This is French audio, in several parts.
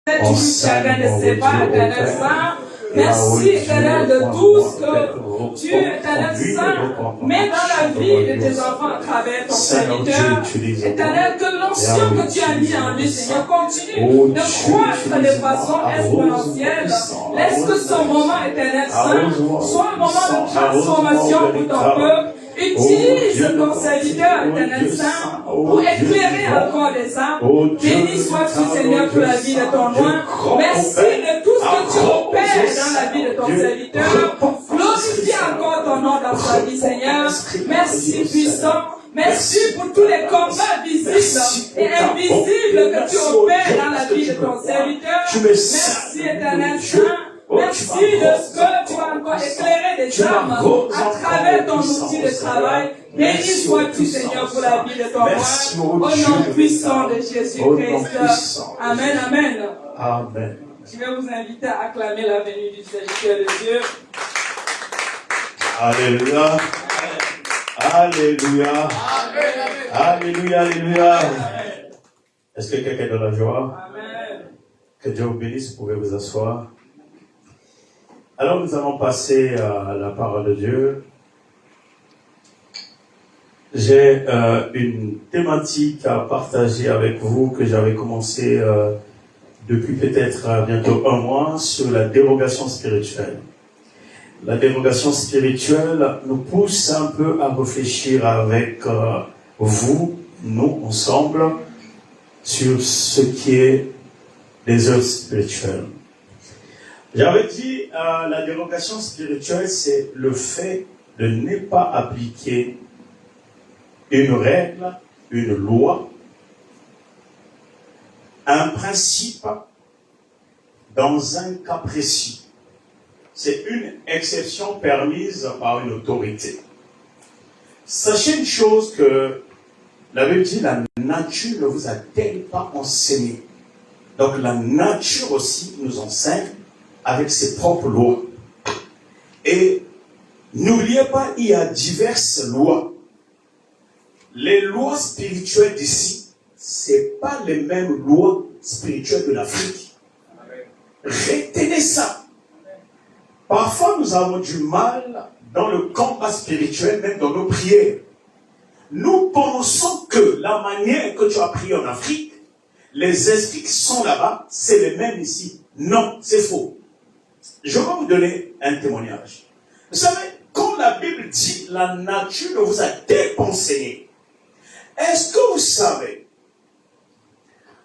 Chacun de ses pas, Éternel Saint. Merci, Éternel, de tout ce que tu, Éternel Saint, mets dans la vie de tes enfants à travers ton serviteur. Éternel, que l'onction que tu as mis en lui, Seigneur, continue de croître de façon exponentielle. Laisse que ce moment, Éternel Saint, soit un moment de transformation pour ton peuple. Utilise ton serviteur, Éternel Saint, pour éclairer encore les âmes. Béni sois-tu, Seigneur, pour la vie de ton nom. Merci de tout ce que tu opères dans la vie de ton serviteur. Glorifie encore ton nom dans sa vie, Seigneur. Merci, puissant. Merci pour tous les combats visibles et invisibles que tu opères dans la vie de ton serviteur. Merci, Éternel Saint. Merci de ce que tu vas encore éclairer les âmes à travers ton outil de travail. Béni sois-tu, Seigneur, pour la vie de ton roi. Au nom puissant de Jésus-Christ. Amen, amen. Amen. Je vais vous inviter à acclamer la venue du serviteur de Dieu. Alléluia. Alléluia. Alléluia, alléluia. Est-ce que quelqu'un de la joie? Amen. Que Dieu vous bénisse, vous pouvez vous asseoir. Alors nous allons passer à la parole de Dieu. J'ai une thématique à partager avec vous que j'avais commencé depuis peut-être bientôt un mois sur la dérogation spirituelle. La dérogation spirituelle nous pousse un peu à réfléchir avec vous, nous, ensemble, sur ce qui est les œuvres spirituelles. J'avais dit, la dérogation spirituelle, c'est le fait de ne pas appliquer une règle, une loi, un principe dans un cas précis. C'est une exception permise par une autorité. Sachez une chose que la Bible dit, la nature ne vous a-t-elle pas enseigné? Donc la nature aussi nous enseigne avec ses propres lois. Et n'oubliez pas, il y a diverses lois. Les lois spirituelles d'ici, c'est pas les mêmes lois spirituelles de l'Afrique. Retenez ça. Parfois, nous avons du mal dans le combat spirituel, même dans nos prières. Nous pensons que la manière que tu as prié en Afrique, les esprits qui sont là-bas, c'est les mêmes ici. Non, c'est faux. Je vais vous donner un témoignage. Vous savez, quand la Bible dit la nature ne vous a-t-elle pas enseigné, est-ce que vous savez,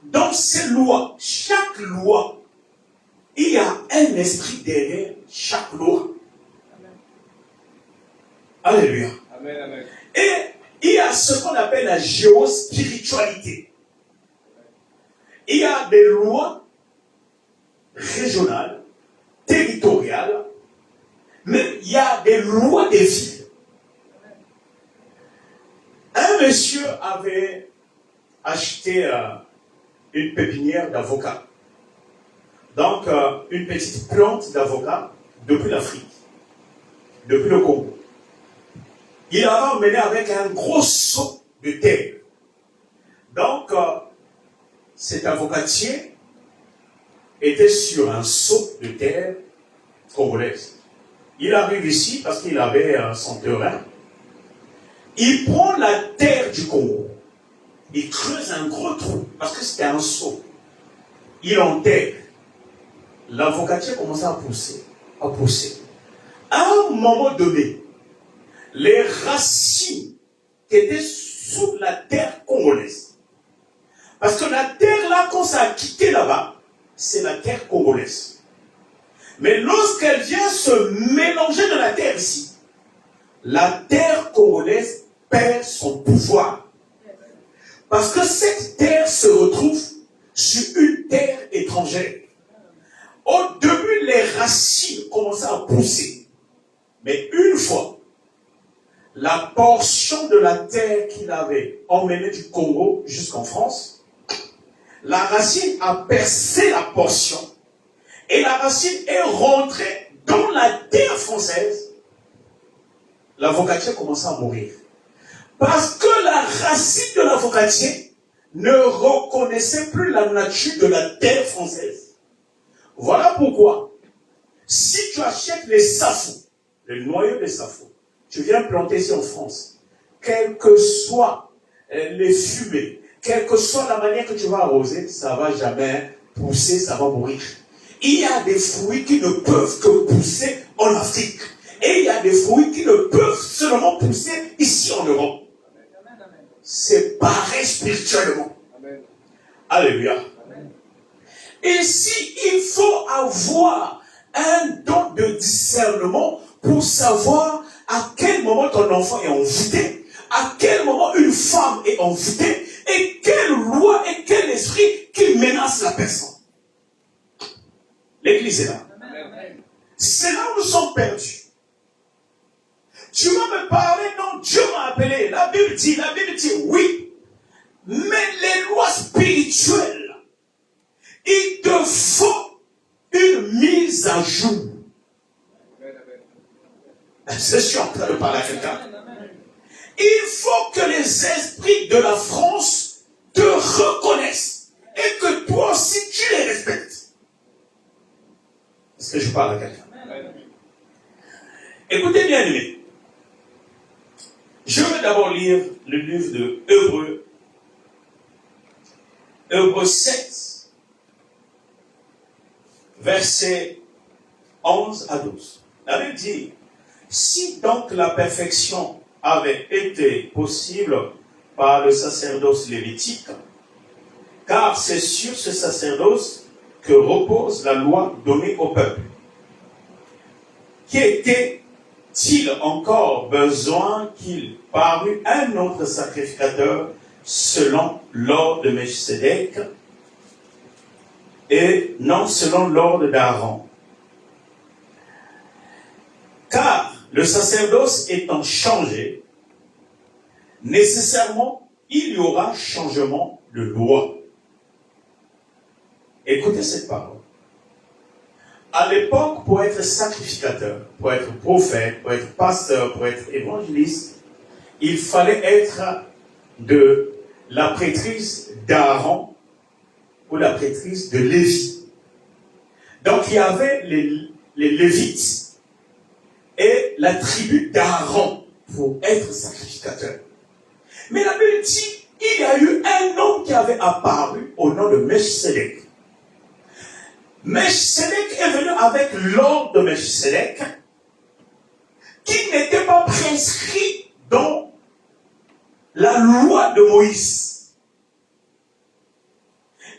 dans ces lois, chaque loi, il y a un esprit derrière chaque loi. Amen. Alléluia. Amen, amen. Et il y a ce qu'on appelle la géospiritualité. Il y a des lois régionales, territoriales, mais il y a des lois des villes. Un monsieur avait acheté une pépinière d'avocats. Donc, une petite plante d'avocats depuis l'Afrique, depuis le Congo. Il avait emmené avec un gros seau de terre. Donc, cet avocatier était sur un seau de terre congolaise. Il arrive ici parce qu'il avait son terrain. Il prend la terre du Congo. Il creuse un gros trou parce que c'était un seau. Il enterre. L'avocatier commence à pousser, à pousser. À un moment donné, les racines qui étaient sous la terre congolaise, parce que la terre là, quand ça a quitté là-bas, c'est la terre congolaise. Mais lorsqu'elle vient se mélanger dans la terre ici, la terre congolaise perd son pouvoir. Parce que cette terre se retrouve sur une terre étrangère. Au début, les racines commençaient à pousser. Mais une fois, la portion de la terre qu'il avait emmenée du Congo jusqu'en France, la racine a percé la portion. Et la racine est rentrée dans la terre française. L'avocatier commençait à mourir. Parce que la racine de l'avocatier ne reconnaissait plus la nature de la terre française. Voilà pourquoi, si tu achètes les safos, le noyau des safos, tu viens planter ici en France, quelles que soient les fumées, quelle que soit la manière que tu vas arroser, ça ne va jamais pousser, ça va mourir. Il y a des fruits qui ne peuvent que pousser en Afrique. Et il y a des fruits qui ne peuvent seulement pousser ici en Europe. C'est pareil spirituellement. Amen. Alléluia. Amen. Et si il faut avoir un don de discernement pour savoir à quel moment ton enfant est envoûté, à quel moment une femme est envoûtée, et quelle loi et quel esprit qui menace la personne. L'église est là. C'est là où nous sommes perdus. Tu vas me parler, non, Dieu m'a appelé. La Bible dit oui. Mais les lois spirituelles, il te faut une mise à jour. Je suis en train de parler à quelqu'un. Il faut que les esprits de la France te reconnaissent et que toi aussi tu les respectes. Est-ce que je parle à quelqu'un? Écoutez bien, aimés. Je vais d'abord lire le livre de Hébreux. Hébreux 7, versets 11 à 12. La Bible dit, si donc la perfection avait été possible par le sacerdoce lévitique, car c'est sur ce sacerdoce que repose la loi donnée au peuple. Qui était-il encore besoin qu'il parût un autre sacrificateur selon l'ordre de Melchisédek et non selon l'ordre d'Aaron? Car le sacerdoce étant changé, nécessairement, il y aura changement de loi. Écoutez cette parole. À l'époque, pour être sacrificateur, pour être prophète, pour être pasteur, pour être évangéliste, il fallait être de la prêtrise d'Aaron ou la prêtrise de Lévi. Donc il y avait les Lévites et la tribu d'Aaron pour être sacrificateur. Mais la Bible dit, il y a eu un homme qui avait apparu au nom de Melchisédek. Melchisédek est venu avec l'ordre de Melchisédek qui n'était pas prescrit dans la loi de Moïse.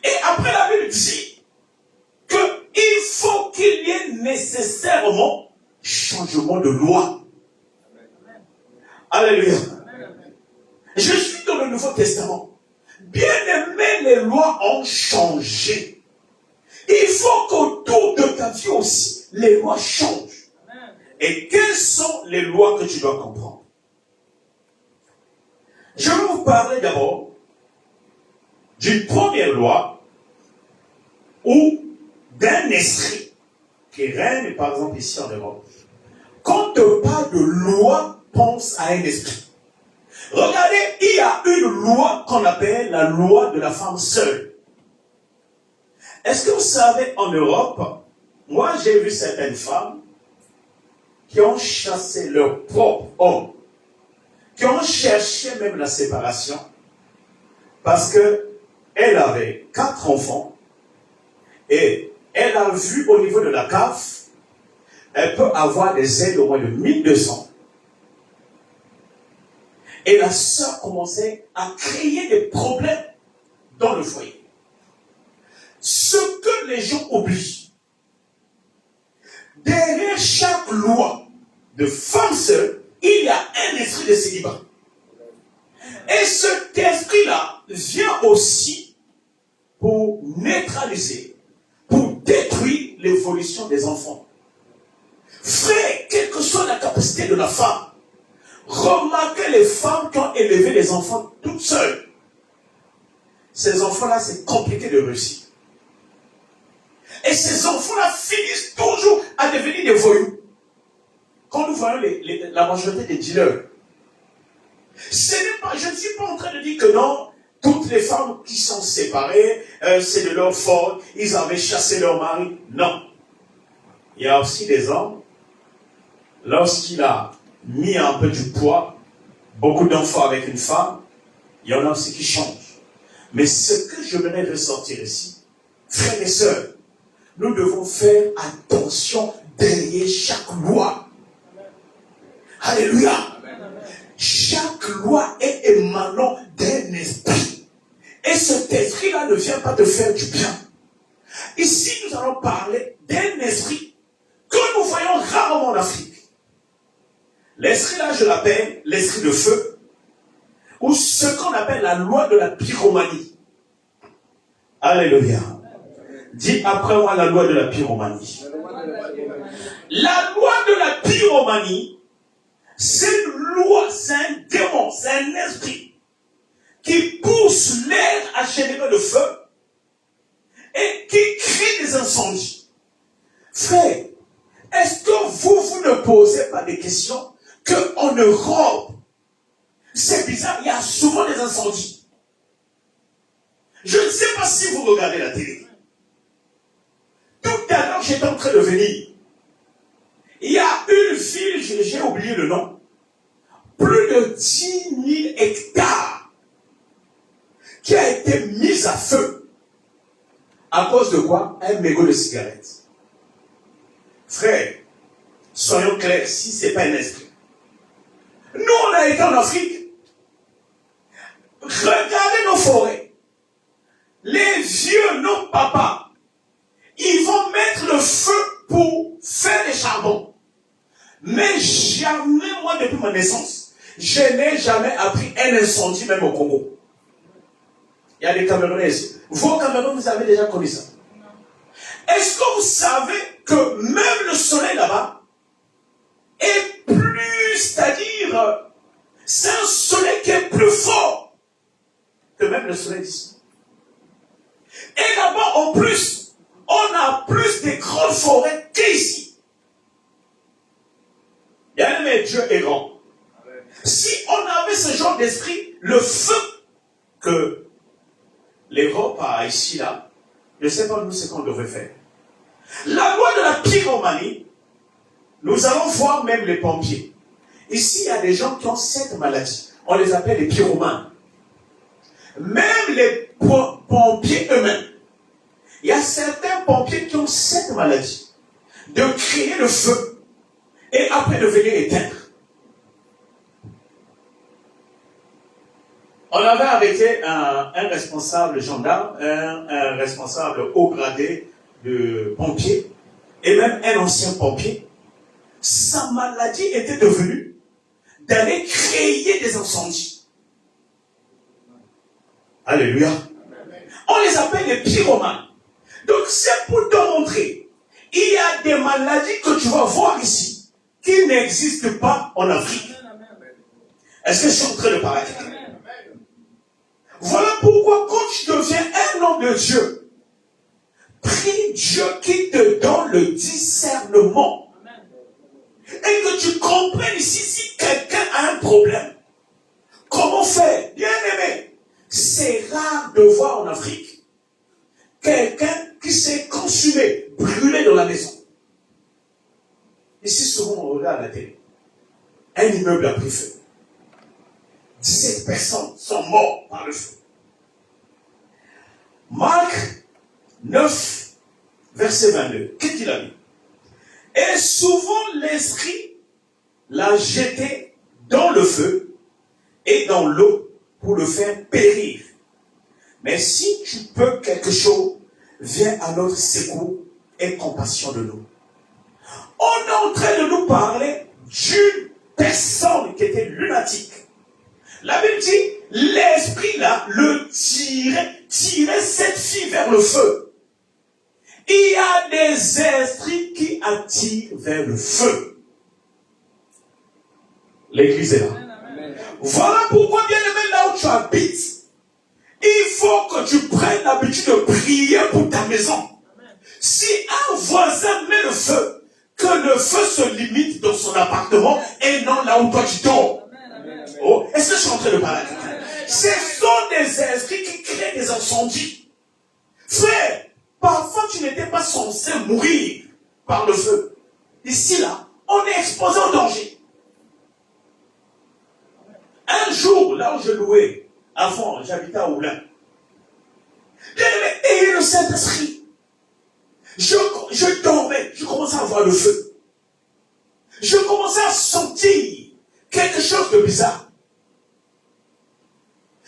Et après la Bible dit qu'il faut qu'il y ait nécessairement changement de loi. Alléluia. Je suis dans le Nouveau Testament. Bien aimé, les lois ont changé. Il faut qu'autour de ta vie aussi, les lois changent. Et quelles sont les lois que tu dois comprendre? Je vais vous parler d'abord d'une première loi ou d'un esprit qui règne, par exemple, ici en Europe. Quand on parle de loi, pense à un esprit. Regardez, il y a une loi qu'on appelle la loi de la femme seule. Est-ce que vous savez, en Europe, moi j'ai vu certaines femmes qui ont chassé leur propre homme, qui ont cherché même la séparation, parce qu'elle avait 4 enfants, et elle a vu au niveau de la CAF, elle peut avoir des aides au moins de 1200. Et la sœur commençait à créer des problèmes dans le foyer. Ce que les gens oublient, derrière chaque loi de femme seule, il y a un esprit de célibat. Et cet esprit-là vient aussi pour neutraliser, pour détruire l'évolution des enfants. Frère, quelle que soit la capacité de la femme, remarquez les femmes qui ont élevé les enfants toutes seules. Ces enfants-là, c'est compliqué de réussir. Et ces enfants-là finissent toujours à devenir des voyous. Quand nous voyons la majorité des dealers, ce n'est pas, je ne suis pas en train de dire que non, toutes les femmes qui sont séparées, c'est de leur faute, ils avaient chassé leur mari. Non. Il y a aussi des hommes, lorsqu'il a mis un peu du poids, beaucoup d'enfants avec une femme, il y en a aussi qui changent. Mais ce que je venais de sortir ici, frères et sœurs, nous devons faire attention derrière chaque loi. Alléluia. Chaque loi est émanant d'un esprit. Et cet esprit-là ne vient pas te faire du bien. Ici, nous allons parler d'un esprit que nous voyons rarement en Afrique. L'esprit-là, je l'appelle l'esprit de feu, ou ce qu'on appelle la loi de la pyromanie. Alléluia. Dis après moi la loi de la pyromanie. La loi de la pyromanie, c'est une loi, c'est un démon, c'est un esprit qui pousse l'air à générer le feu et qui crée des incendies. Frère, est-ce que vous ne posez pas des questions qu'en Europe, c'est bizarre, il y a souvent des incendies. Je ne sais pas si vous regardez la télé. Tout à l'heure, j'étais en train de venir. Il y a une ville, j'ai oublié le nom, plus de 10 000 hectares qui a été mise à feu. À cause de quoi? Un mégot de cigarette. Frère, soyons clairs, si ce n'est pas un esprit. Nous, on a été en Afrique. Regardez nos forêts. Les vieux, nos papas, ils vont mettre le feu pour faire des charbons. Mais jamais, moi, depuis ma naissance, je n'ai jamais appris un incendie, même au Congo. Il y a des Camerounais ici. Vos Camerounais, vous avez déjà connu ça. Est-ce que vous savez que même le soleil là-bas est plus, c'est-à-dire, c'est un soleil qui est plus fort que même le soleil d'ici. Et là-bas, en plus, on a plus de grandes forêts qu'ici. Il y a un Dieu est grand. Si on avait ce genre d'esprit, le feu que l'Europe a ici, là, je ne sais pas nous ce qu'on devrait faire. La loi de la pyromanie, nous allons voir même les pompiers. Ici, il y a des gens qui ont cette maladie. On les appelle les pyromanes. Même les pompiers eux-mêmes. Il y a certains pompiers qui ont cette maladie. De créer le feu. Et après de venir éteindre. On avait arrêté un responsable gendarme, un responsable haut gradé de pompier, et même un ancien pompier. Sa maladie était devenue d'aller créer des incendies. Alléluia. On les appelle les pyromanes. Donc c'est pour te montrer, il y a des maladies que tu vas voir ici, qui n'existent pas en Afrique. Est-ce que je suis en train de parler? Voilà pourquoi quand tu deviens un homme de Dieu, prie Dieu qui te donne le discernement. Et que tu comprennes ici, si quelqu'un a un problème, comment faire? Bien aimé, c'est rare de voir en Afrique quelqu'un qui s'est consumé, brûlé dans la maison. Ici, souvent, on regarde la télé. Un immeuble a pris feu. 17 personnes sont mortes par le feu. Marc 9, verset 22. Qu'est-ce qu'il a dit? Et souvent l'esprit l'a jeté dans le feu et dans l'eau pour le faire périr. Mais si tu peux quelque chose, viens à notre secours et compassion de nous. On est en train de nous parler d'une personne qui était lunatique. La Bible dit, l'esprit là le tirait cette fille vers le feu. Il y a des esprits qui attirent vers le feu. L'église est là. Voilà pourquoi, bien aimé, là où tu habites, il faut que tu prennes l'habitude de prier pour ta maison. Si un voisin met le feu, que le feu se limite dans son appartement et non là où toi tu dors. Oh, est-ce que je suis en train de parler à quelqu'un? Ce sont des esprits qui créent des incendies. Frère, parfois tu n'étais pas censé mourir par le feu. Ici, là, on est exposé au danger. Un jour, là où je louais, avant, j'habitais à Oulin. Et le Saint-Esprit. Je dormais, je commençais à voir le feu. Je commençais à sentir quelque chose de bizarre.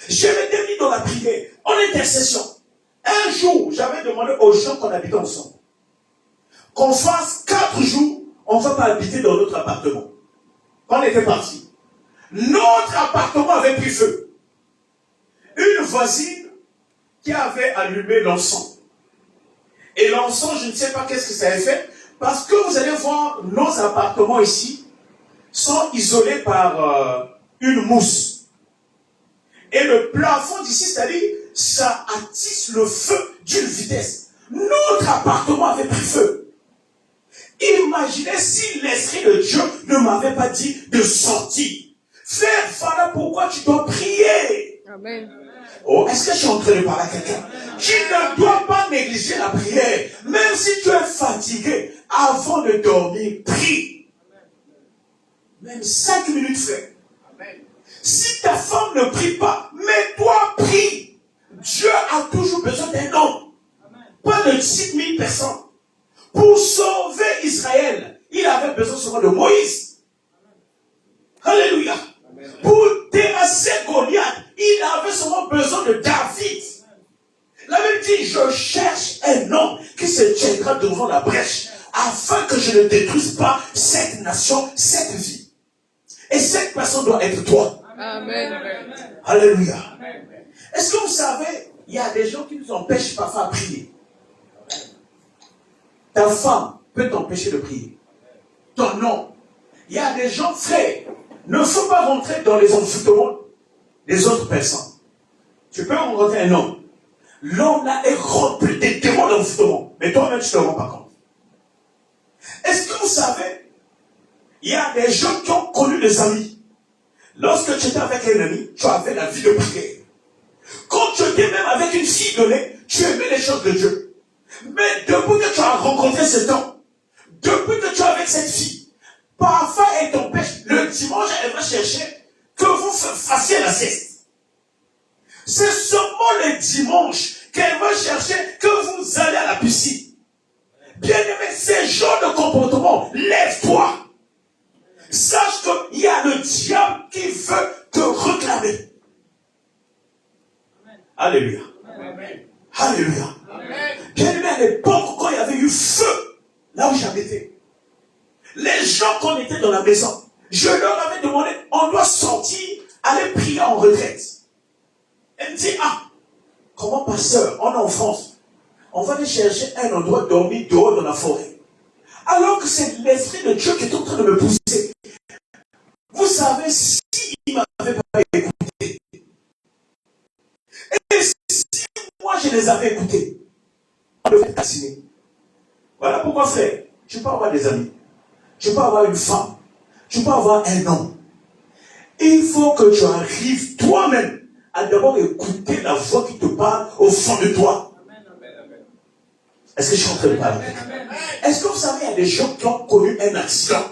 Je m'étais mis dans la prière, en intercession. Un jour, j'avais demandé aux gens qu'on habitait ensemble qu'on fasse 4 jours, on ne va pas habiter dans notre appartement. Quand on était parti, notre appartement avait pris feu. Une voisine qui avait allumé l'encens. Et l'encens, je ne sais pas qu'est-ce que ça avait fait, parce que vous allez voir, nos appartements ici sont isolés par une mousse. Et le plafond d'ici, c'est-à-dire, ça attise le feu d'une vitesse. Notre appartement avait pris feu. Imaginez si l'Esprit de Dieu ne m'avait pas dit de sortir. Frère, voilà pourquoi tu dois prier. Amen. Oh, est-ce que je suis en train de parler à quelqu'un? Tu ne dois pas négliger la prière. Même si tu es fatigué, avant de dormir, prie. Même 5 minutes, frère. Si ta femme ne prie pas, mais toi, prie. Dieu a toujours besoin d'un homme. Pas de 6000 personnes. Pour sauver Israël, il avait besoin seulement de Moïse. Alléluia. Pour terrasser Goliath, il avait seulement besoin de David. La Bible dit, je cherche un homme qui se tiendra devant la brèche afin que je ne détruise pas cette nation, cette vie. Et cette personne doit être toi. Amen. Alléluia. Est-ce que vous savez, il y a des gens qui nous empêchent parfois de prier. Ta femme peut t'empêcher de prier. Ton nom. Il y a des gens, frères, ne faut pas rentrer dans les envoûtements des autres personnes. Tu peux rencontrer un homme. L'homme là est rempli des démons d'envoûtement. Mais toi-même, tu ne te rends pas compte. Est-ce que vous savez, il y a des gens qui ont connu des amis. Lorsque tu étais avec un ami, tu avais la vie de prière. Quand tu étais même avec une fille donnée, tu aimais les choses de Dieu. Mais depuis que tu as rencontré cet homme, depuis que tu es avec cette fille, parfois elle t'empêche. Le dimanche, elle va chercher que vous fassiez la sieste. C'est seulement le dimanche qu'elle va chercher que vous allez à la piscine. Bien aimé, ces genres de comportement, lève-toi. Sache qu'il y a le diable qui veut te réclamer. Alléluia. Amen. Alléluia. Amen. Bien aimé, à l'époque, quand il y avait eu feu, là où j'habitais, les gens, quand on était dans la maison, je leur avais demandé, on doit sortir, aller prier en retraite. Elle me dit, comment pasteur, on est en France, on va aller chercher un endroit dormir dehors dans la forêt. Alors que c'est l'Esprit de Dieu qui est en train de me pousser. Vous savez, si il ne m'avait pas écouté, et si moi je les avais écoutés, on devait être assassiné. Voilà pourquoi, frère, tu peux avoir des amis, tu peux avoir une femme, tu peux avoir un homme. Il faut que tu arrives toi-même à d'abord écouter la voix qui te parle au fond de toi. Est-ce que je suis en train de parler? Est-ce que vous savez, il y a des gens qui ont connu un accident.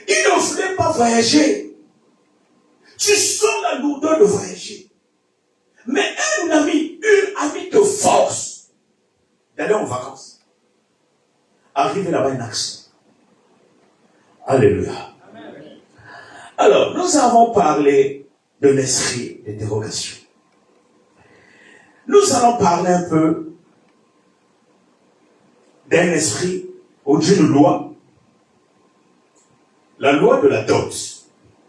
Ils ne voulaient pas voyager. Tu sens la lourdeur de voyager. Mais une amie te force d'aller en vacances. Arriver là-bas, un accident. Alléluia. Alors, nous avons parlé de l'esprit d'interrogation. Nous allons parler un peu d'un esprit ou d'une loi. La loi de la dot.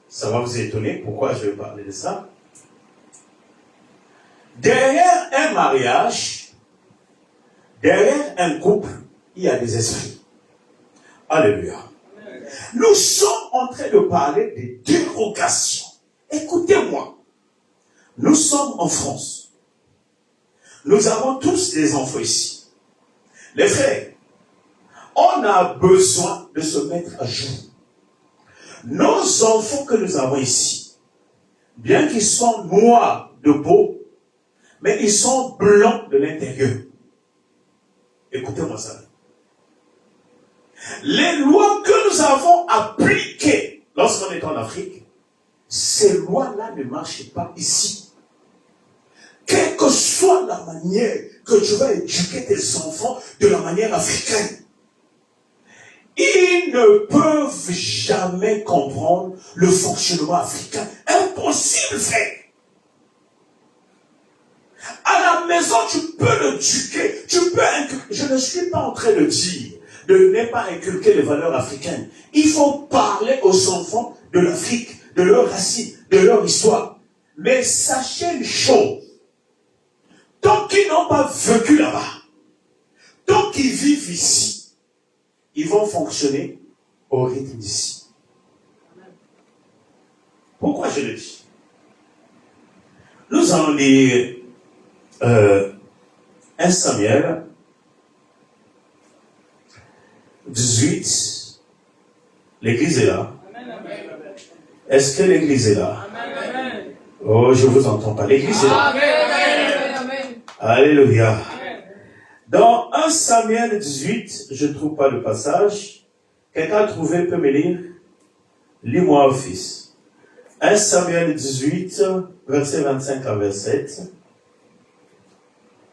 Ça va vous étonner pourquoi je vais parler de ça. Derrière un mariage, derrière un couple, il y a des esprits. Alléluia. Nous sommes en train de parler des dérogations. Écoutez-moi. Nous sommes en France. Nous avons tous des enfants ici. Les frères, on a besoin de se mettre à jour. Nos enfants que nous avons ici, bien qu'ils soient noirs de peau, mais ils sont blancs de l'intérieur. Écoutez-moi ça. Les lois que nous avons appliquées lorsqu'on est en Afrique, ces lois-là ne marchent pas ici. Quelle que soit la manière que tu vas éduquer tes enfants de la manière africaine, ils ne peuvent jamais comprendre le fonctionnement africain. Impossible, frère. À la maison, tu peux l'éduquer, tu peux inculquer. Je ne suis pas en train de dire de ne pas inculquer les valeurs africaines. Il faut parler aux enfants de l'Afrique, de leurs racines, de leur histoire. Mais sachez une chose. Tant qu'ils n'ont pas vécu là-bas, tant qu'ils vivent ici, ils vont fonctionner au rythme d'ici. Pourquoi je le dis? Nous allons lire 1 Samuel 18. L'église est là. Est-ce que l'église est là? Oh, je ne vous entends pas. L'église est là. Alléluia. Dans 1 Samuel 18, je ne trouve pas le passage. Quelqu'un a trouvé, peut me lire? Lis-moi, fils. 1 Samuel 18, verset 25 à 27.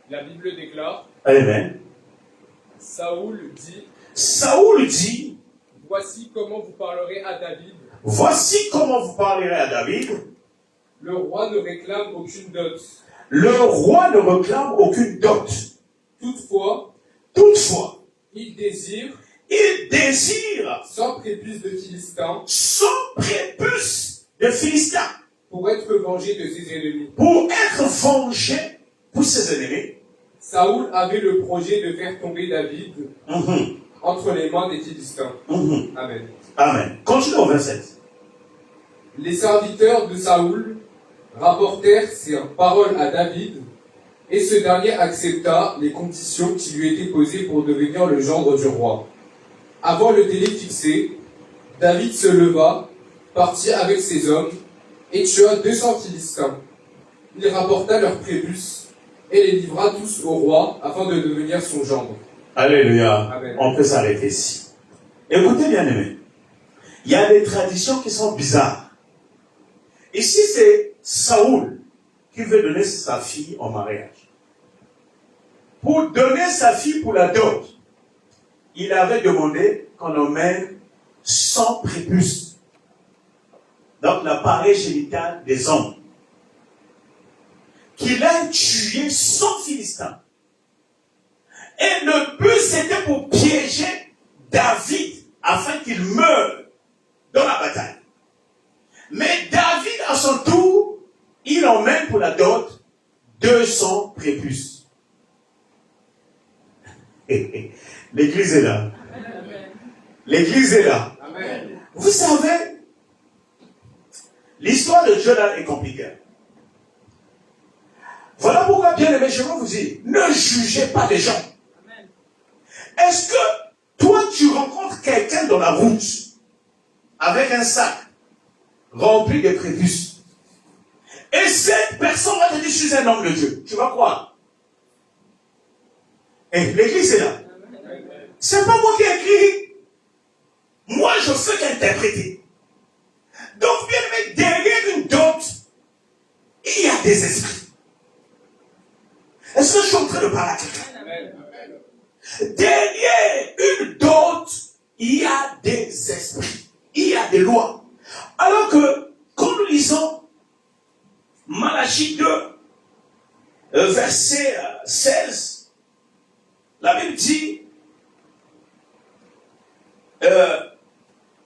La Bible déclare. Amen. Saoul dit, voici comment vous parlerez à David. Voici comment vous parlerez à David. Le roi ne réclame aucune dot. Le roi ne réclame aucune dot. Toutefois, il désire, sans prépuce de Philistins, pour être vengé de ses ennemis. Saoul avait le projet de faire tomber David entre les mains des Philistins. Amen. Amen. Continue au verset. Les serviteurs de Saoul rapportèrent ces paroles à David, et ce dernier accepta les conditions qui lui étaient posées pour devenir le gendre du roi. Avant le délai fixé, David se leva, partit avec ses hommes, et tua 200 Philistins. Il rapporta leurs prépuces, et les livra tous au roi, afin de devenir son gendre. Alléluia. Amen. On peut s'arrêter ici. Écoutez bien aimés. Il y a des traditions qui sont bizarres. Ici, c'est Saoul qui veut donner sa fille en mariage. Pour donner sa fille pour la dot, il avait demandé qu'on emmène 100 prépuces. Donc l'appareil génital des hommes. Qu'il a tué 100 Philistins. Et le but, c'était pour piéger David afin qu'il meure dans la bataille. Mais David, à son tour, il emmène pour la dot 200 prépuces. L'église est là. L'église est là. Amen. Vous savez, l'histoire de Dieu là est compliquée. Voilà pourquoi, bien aimé, je veux vous dire, ne jugez pas les gens. Est-ce que toi, tu rencontres quelqu'un dans la route avec un sac rempli de prépuces et cette personne va te dire, je suis un homme de Dieu. Tu vas croire? Et l'église est là. C'est pas moi qui ai écrit. Moi, je fais qu'interpréter. Donc, bien aimé, derrière une dot, il y a des esprits. Est-ce que je suis en train de parler à quelqu'un? Derrière une dot, il y a des esprits. Il y a des lois. Alors que, quand nous lisons Malachie 2, verset 16, la Bible dit,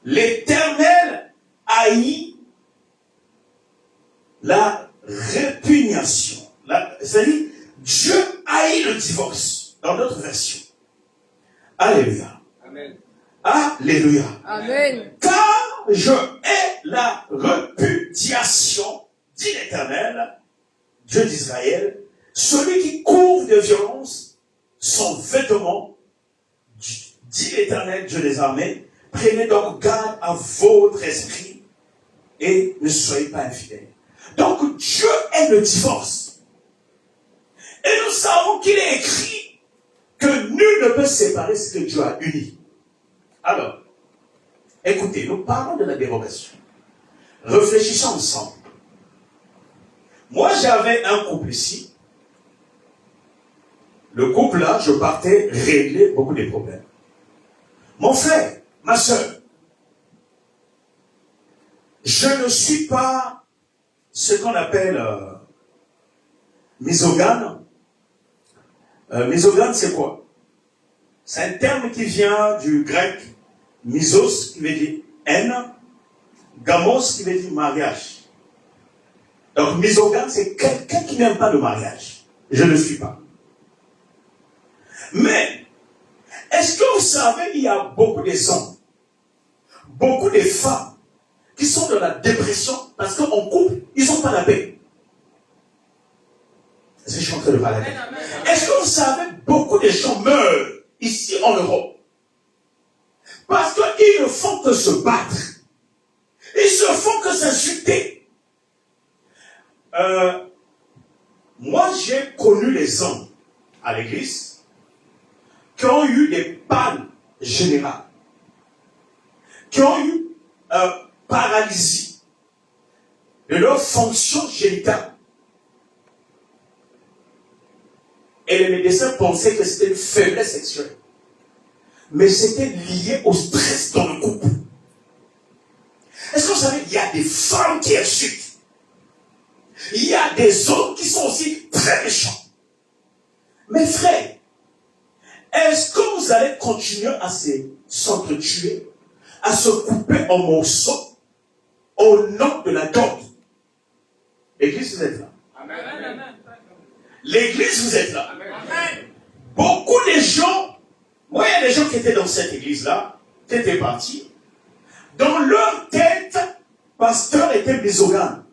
l'Éternel haït la répugnation. C'est-à-dire, Dieu haït le divorce, dans d'autres versions. Alléluia. Amen. Alléluia. Amen. Car je hais la répudiation, dit l'Éternel, Dieu d'Israël, celui qui couvre de violence son vêtement, dit l'Éternel, Dieu des armées, prenez donc garde à votre esprit et ne soyez pas infidèles. Donc Dieu est le divorce. Et nous savons qu'il est écrit que nul ne peut séparer ce que Dieu a uni. Alors, écoutez, nous parlons de la dérogation. Réfléchissons ensemble. Moi, j'avais un couple ici. Le couple là, je partais régler beaucoup de problèmes. Mon frère, ma soeur, je ne suis pas ce qu'on appelle misogane. Misogane, c'est quoi? C'est un terme qui vient du grec misos, qui veut dire haine, gamos, qui veut dire mariage. Donc, misogane, c'est quelqu'un qui n'aime pas le mariage. Je ne suis pas. Mais, est-ce que vous savez, il y a beaucoup de hommes, beaucoup de femmes, qui sont dans la dépression parce qu'en couple, ils n'ont pas la paix. Est-ce que je suis en train de parler? Est-ce que vous savez, beaucoup de gens meurent ici en Europe parce qu'ils ne font que se battre. Ils se font que s'insulter. Moi, j'ai connu les hommes à l'église qui ont eu des pannes générales, qui ont eu paralysie de leur fonction génitale. Et les médecins pensaient que c'était une faiblesse sexuelle. Mais c'était lié au stress dans le couple. Est-ce que vous savez, il y a des femmes qui insultent. Il y a des hommes qui sont aussi très méchants. Mes frères, est-ce que vous allez continuer à s'entretuer, à se couper en morceaux au nom de la dot? L'église, vous êtes là. Amen. L'église, vous êtes là. Amen. Beaucoup de gens, moi il y a des gens qui étaient dans cette église-là, qui étaient partis, dans leur tête, pasteur était misogane.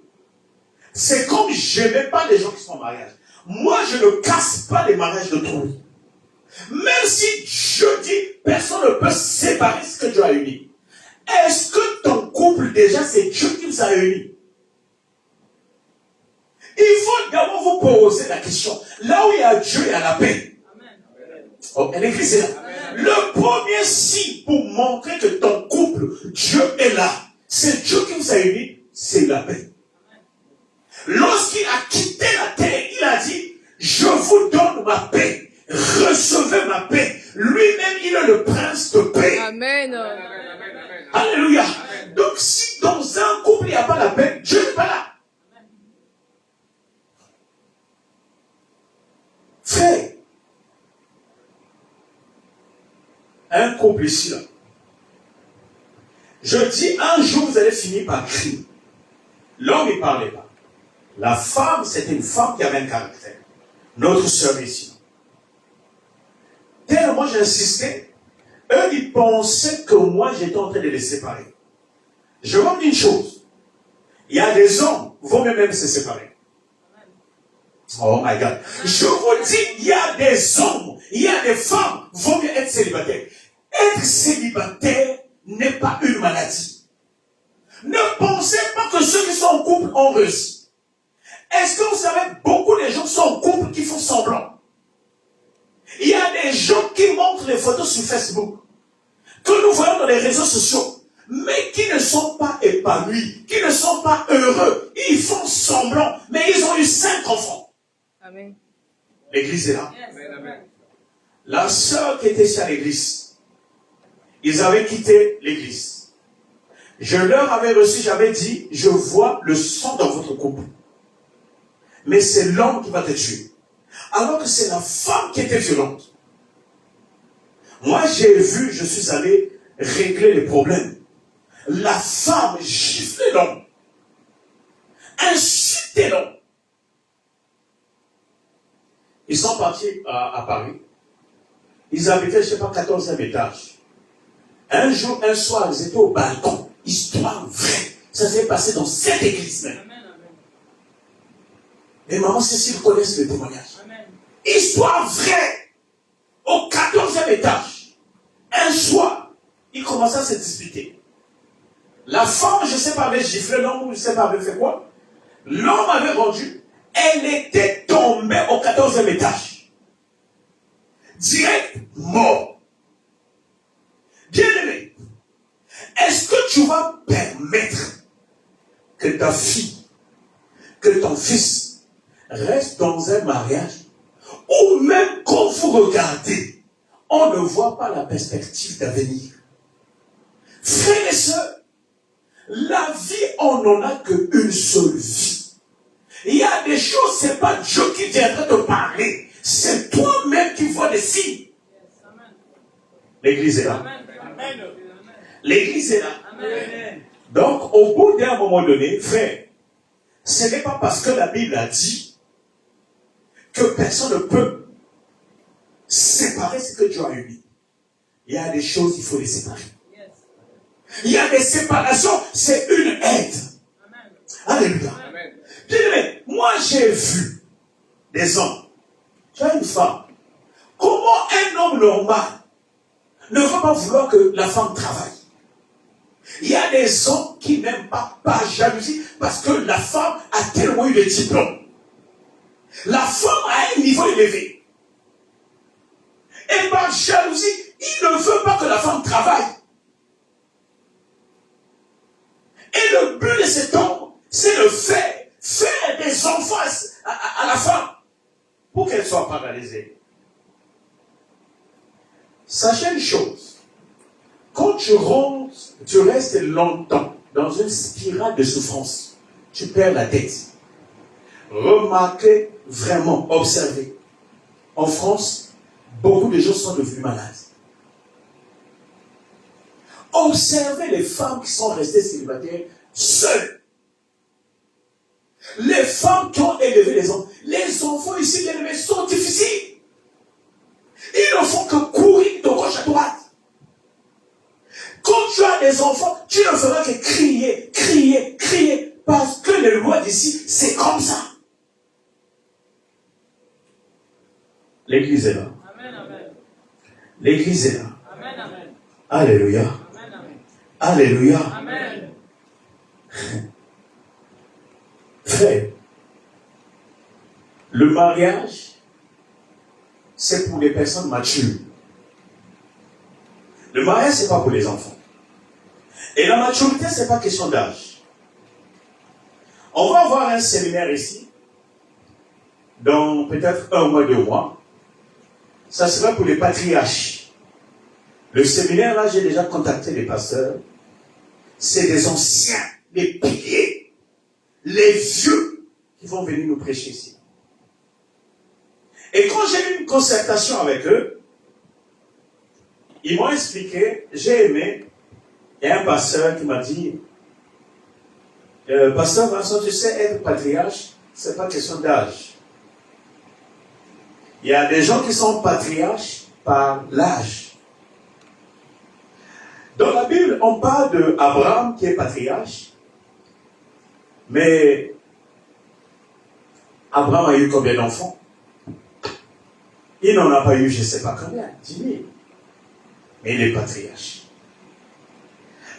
C'est comme j'aimais pas les gens qui sont en mariage. Moi, je ne casse pas les mariages de trouille. Même si Dieu dit, personne ne peut séparer ce que Dieu a uni. Est-ce que ton couple, déjà, c'est Dieu qui vous a uni? Il faut d'abord vous poser la question. Là où il y a Dieu, il y a la paix. Oh, l'église est là. Amen. Le premier signe pour montrer que ton couple, Dieu est là, c'est Dieu qui vous a uni, c'est la paix. Lorsqu'il a quitté la terre, il a dit, je vous donne ma paix. Recevez ma paix. Lui-même, il est le prince de paix. Amen. Alléluia. Amen. Donc, si dans un couple, il n'y a pas la paix, Dieu n'est pas là. Frère, un couple ici, là. Je dis, un jour, vous allez finir par crier. L'homme, il ne parlait pas. La femme, c'était une femme qui avait un caractère. Notre sœur ici. Tellement j'insistais, eux, ils pensaient que moi, j'étais en train de les séparer. Je vous dis une chose. Il y a des hommes, vaut mieux même se séparer. Oh my God. Je vous dis, il y a des hommes, il y a des femmes, vaut mieux être célibataire. Être célibataire n'est pas une maladie. Ne pensez pas que ceux qui sont en couple ont réussi. Est-ce que vous savez, beaucoup de gens sont en couple qui font semblant. Il y a des gens qui montrent les photos sur Facebook, que nous voyons dans les réseaux sociaux, mais qui ne sont pas épanouis, qui ne sont pas heureux. Ils font semblant, mais ils ont eu 5 enfants. Amen. L'église est là. Yes. Amen. La sœur qui était ici à l'église, ils avaient quitté l'église. Je leur avais reçu, j'avais dit, je vois le sang dans votre couple. Mais c'est l'homme qui va te tuer. Alors que c'est la femme qui était violente. Moi, j'ai vu, je suis allé régler les problèmes. La femme giflait l'homme. Insultait l'homme. Ils sont partis à Paris. Ils habitaient, je ne sais pas, 14e étage. Un jour, un soir, ils étaient au balcon. Histoire vraie. Ça s'est passé dans cette église même. Les mamans Cécile connaissent le témoignage. Amen. Histoire vraie. Au 14e étage. Un soir, ils commençaient à se disputer. La femme, je ne sais pas, avait giflé l'homme ou je ne sais pas, avait fait quoi. L'homme avait rendu, elle était tombée au 14e étage. Direct, mort. Bien-aimé, est-ce que tu vas permettre que ta fille, que ton fils reste dans un mariage où même quand vous regardez, on ne voit pas la perspective d'avenir? Frères et sœurs, la vie, on n'en a qu'une seule vie. Il y a des choses, c'est pas Dieu qui viendra te parler. C'est toi-même qui vois des signes. L'église est là. L'église est là. Donc, au bout d'un moment donné, frère, ce n'est pas parce que la Bible a dit que personne ne peut séparer ce que Dieu a uni. Il y a des choses, il faut les séparer. Il y a des séparations, c'est une aide. Alléluia. Bien-aimé, moi j'ai vu des hommes, tu as une femme. Comment un homme normal ne va pas vouloir que la femme travaille? Il y a des hommes qui n'aiment pas par jalousie parce que la femme a tellement eu de diplômes. La femme a un niveau élevé. Et par jalousie, il ne veut pas que la femme travaille. Et le but de cet homme, c'est de faire des enfants à la femme pour qu'elle soit paralysée. Sachez une chose, quand tu rentres, tu restes longtemps dans une spirale de souffrance, tu perds la tête. Remarquez vraiment, observez. En France, beaucoup de gens sont devenus malades. Observez les femmes qui sont restées célibataires seules. Les femmes qui ont élevé les enfants. Les enfants ici, bien élevés, sont difficiles. Ils ne font que courir de gauche à droite. Quand tu as des enfants, tu ne feras que crier, crier, crier. Parce que les lois d'ici, c'est comme ça. L'église est là. L'église est là. Alléluia. Alléluia. Amen. Frère, le mariage, c'est pour les personnes matures. Le mariage, c'est pas pour les enfants. Et la maturité, c'est pas question d'âge. On va avoir un séminaire ici, dans peut-être 1 mois, 2 mois. Ça sera pour les patriarches. Le séminaire, là, j'ai déjà contacté les pasteurs. C'est des anciens, les piliers, les vieux qui vont venir nous prêcher ici. Et quand j'ai eu une concertation avec eux, ils m'ont expliqué, j'ai aimé, il y a un pasteur qui m'a dit, pasteur Vincent, tu sais, être patriarche, c'est pas question d'âge. Il y a des gens qui sont patriarches par l'âge. Dans la Bible, on parle d'Abraham qui est patriarche, mais Abraham a eu combien d'enfants? Il n'en a pas eu, je ne sais pas combien, 10 000. Mais il est patriarche.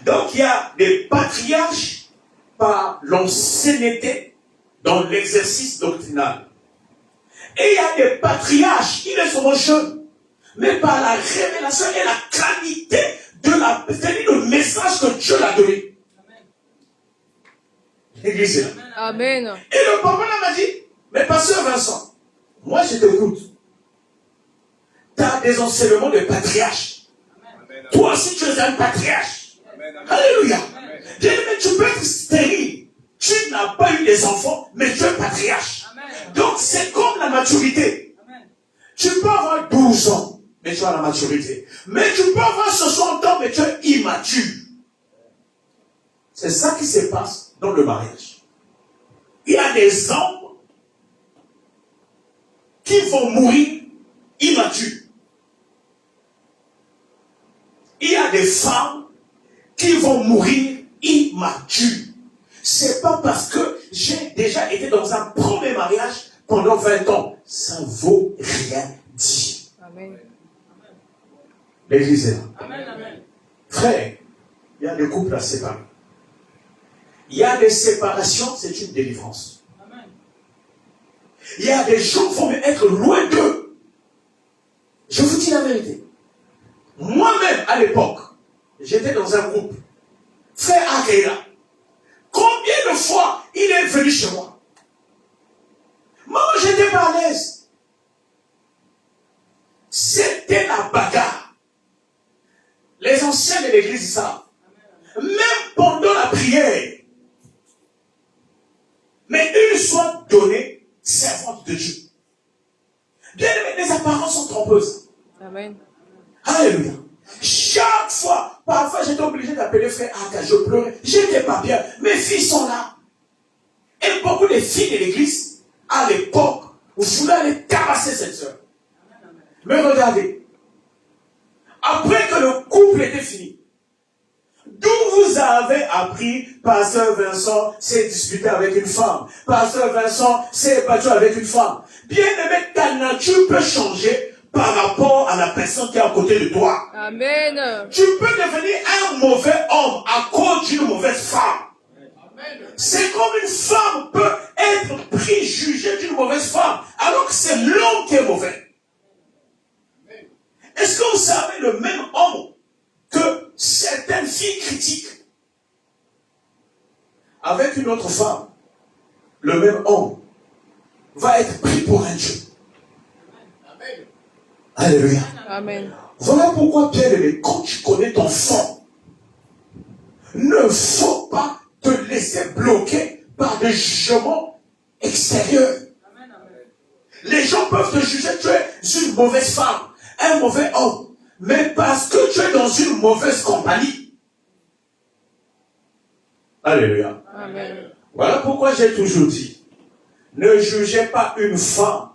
Donc il y a des patriarches par l'ancienneté dans l'exercice doctrinal. Et il y a des patriarches, il est souvent jeune, mais par la révélation et la qualité de le message que Dieu l'a donné. L'église est là. Amen. Et le papa là m'a dit, mais pasteur Vincent, moi je t'écoute. Tu as des enseignements de patriarche. Amen. Toi aussi tu es un patriarche. Amen. Alléluia. Mais tu peux être stérile. Tu n'as pas eu des enfants, mais tu es patriarche. Amen. Donc c'est comme la maturité. Amen. Tu peux avoir 12 ans, mais tu as la maturité. Mais tu peux avoir 60 ans, mais tu es immature. C'est ça qui se passe dans le mariage. Il y a des hommes qui vont mourir immatures. Il y a des femmes qui vont mourir immatures. C'est pas parce que j'ai déjà été dans un premier mariage pendant 20 ans. Ça ne vaut rien dire. Amen. L'église est là. Amen, amen. Frère, il y a des couples à séparer. Il y a des séparations, c'est une délivrance. Il y a des gens qui vont être loin d'eux. Je vous dis la vérité. Moi-même, à l'époque, j'étais dans un groupe. Frère Akeila. Combien de fois il est venu chez moi? Moi, j'étais pas à l'aise. C'était la bagarre. Les anciens de l'église savent. Même pendant la prière. Mais une soit donnée, servante de Dieu. Bien aimé, les apparences sont trompeuses. Amen. Alléluia. Chaque fois, parfois j'étais obligé d'appeler frère Aka, je pleurais. J'étais pas bien. Mes filles sont là. Et beaucoup de filles de l'église, à l'époque, vous voulez aller tabasser cette soeur. Mais regardez. Après que le couple était fini, d'où vous avez appris, Pasteur Vincent s'est disputé avec une femme. Pasteur Vincent s'est battu avec une femme. Bien aimé, ta nature peut changer par rapport à la personne qui est à côté de toi. Amen. Tu peux devenir un mauvais homme à cause d'une mauvaise femme. C'est comme une femme peut être préjugée d'une mauvaise femme, alors que c'est l'homme qui est mauvais. Est-ce que vous savez le même homme que certaines filles critiquent avec une autre femme, le même homme va être pris pour un Dieu. Amen. Alléluia. Amen. Voilà pourquoi, bien aimé, quand tu connais ton fond, ne faut pas te laisser bloquer par des jugements extérieurs. Les gens peuvent te juger, tu es une mauvaise femme, un mauvais homme, mais parce que tu es dans une mauvaise compagnie. Alléluia. Amen. Voilà pourquoi j'ai toujours dit, ne jugez pas une femme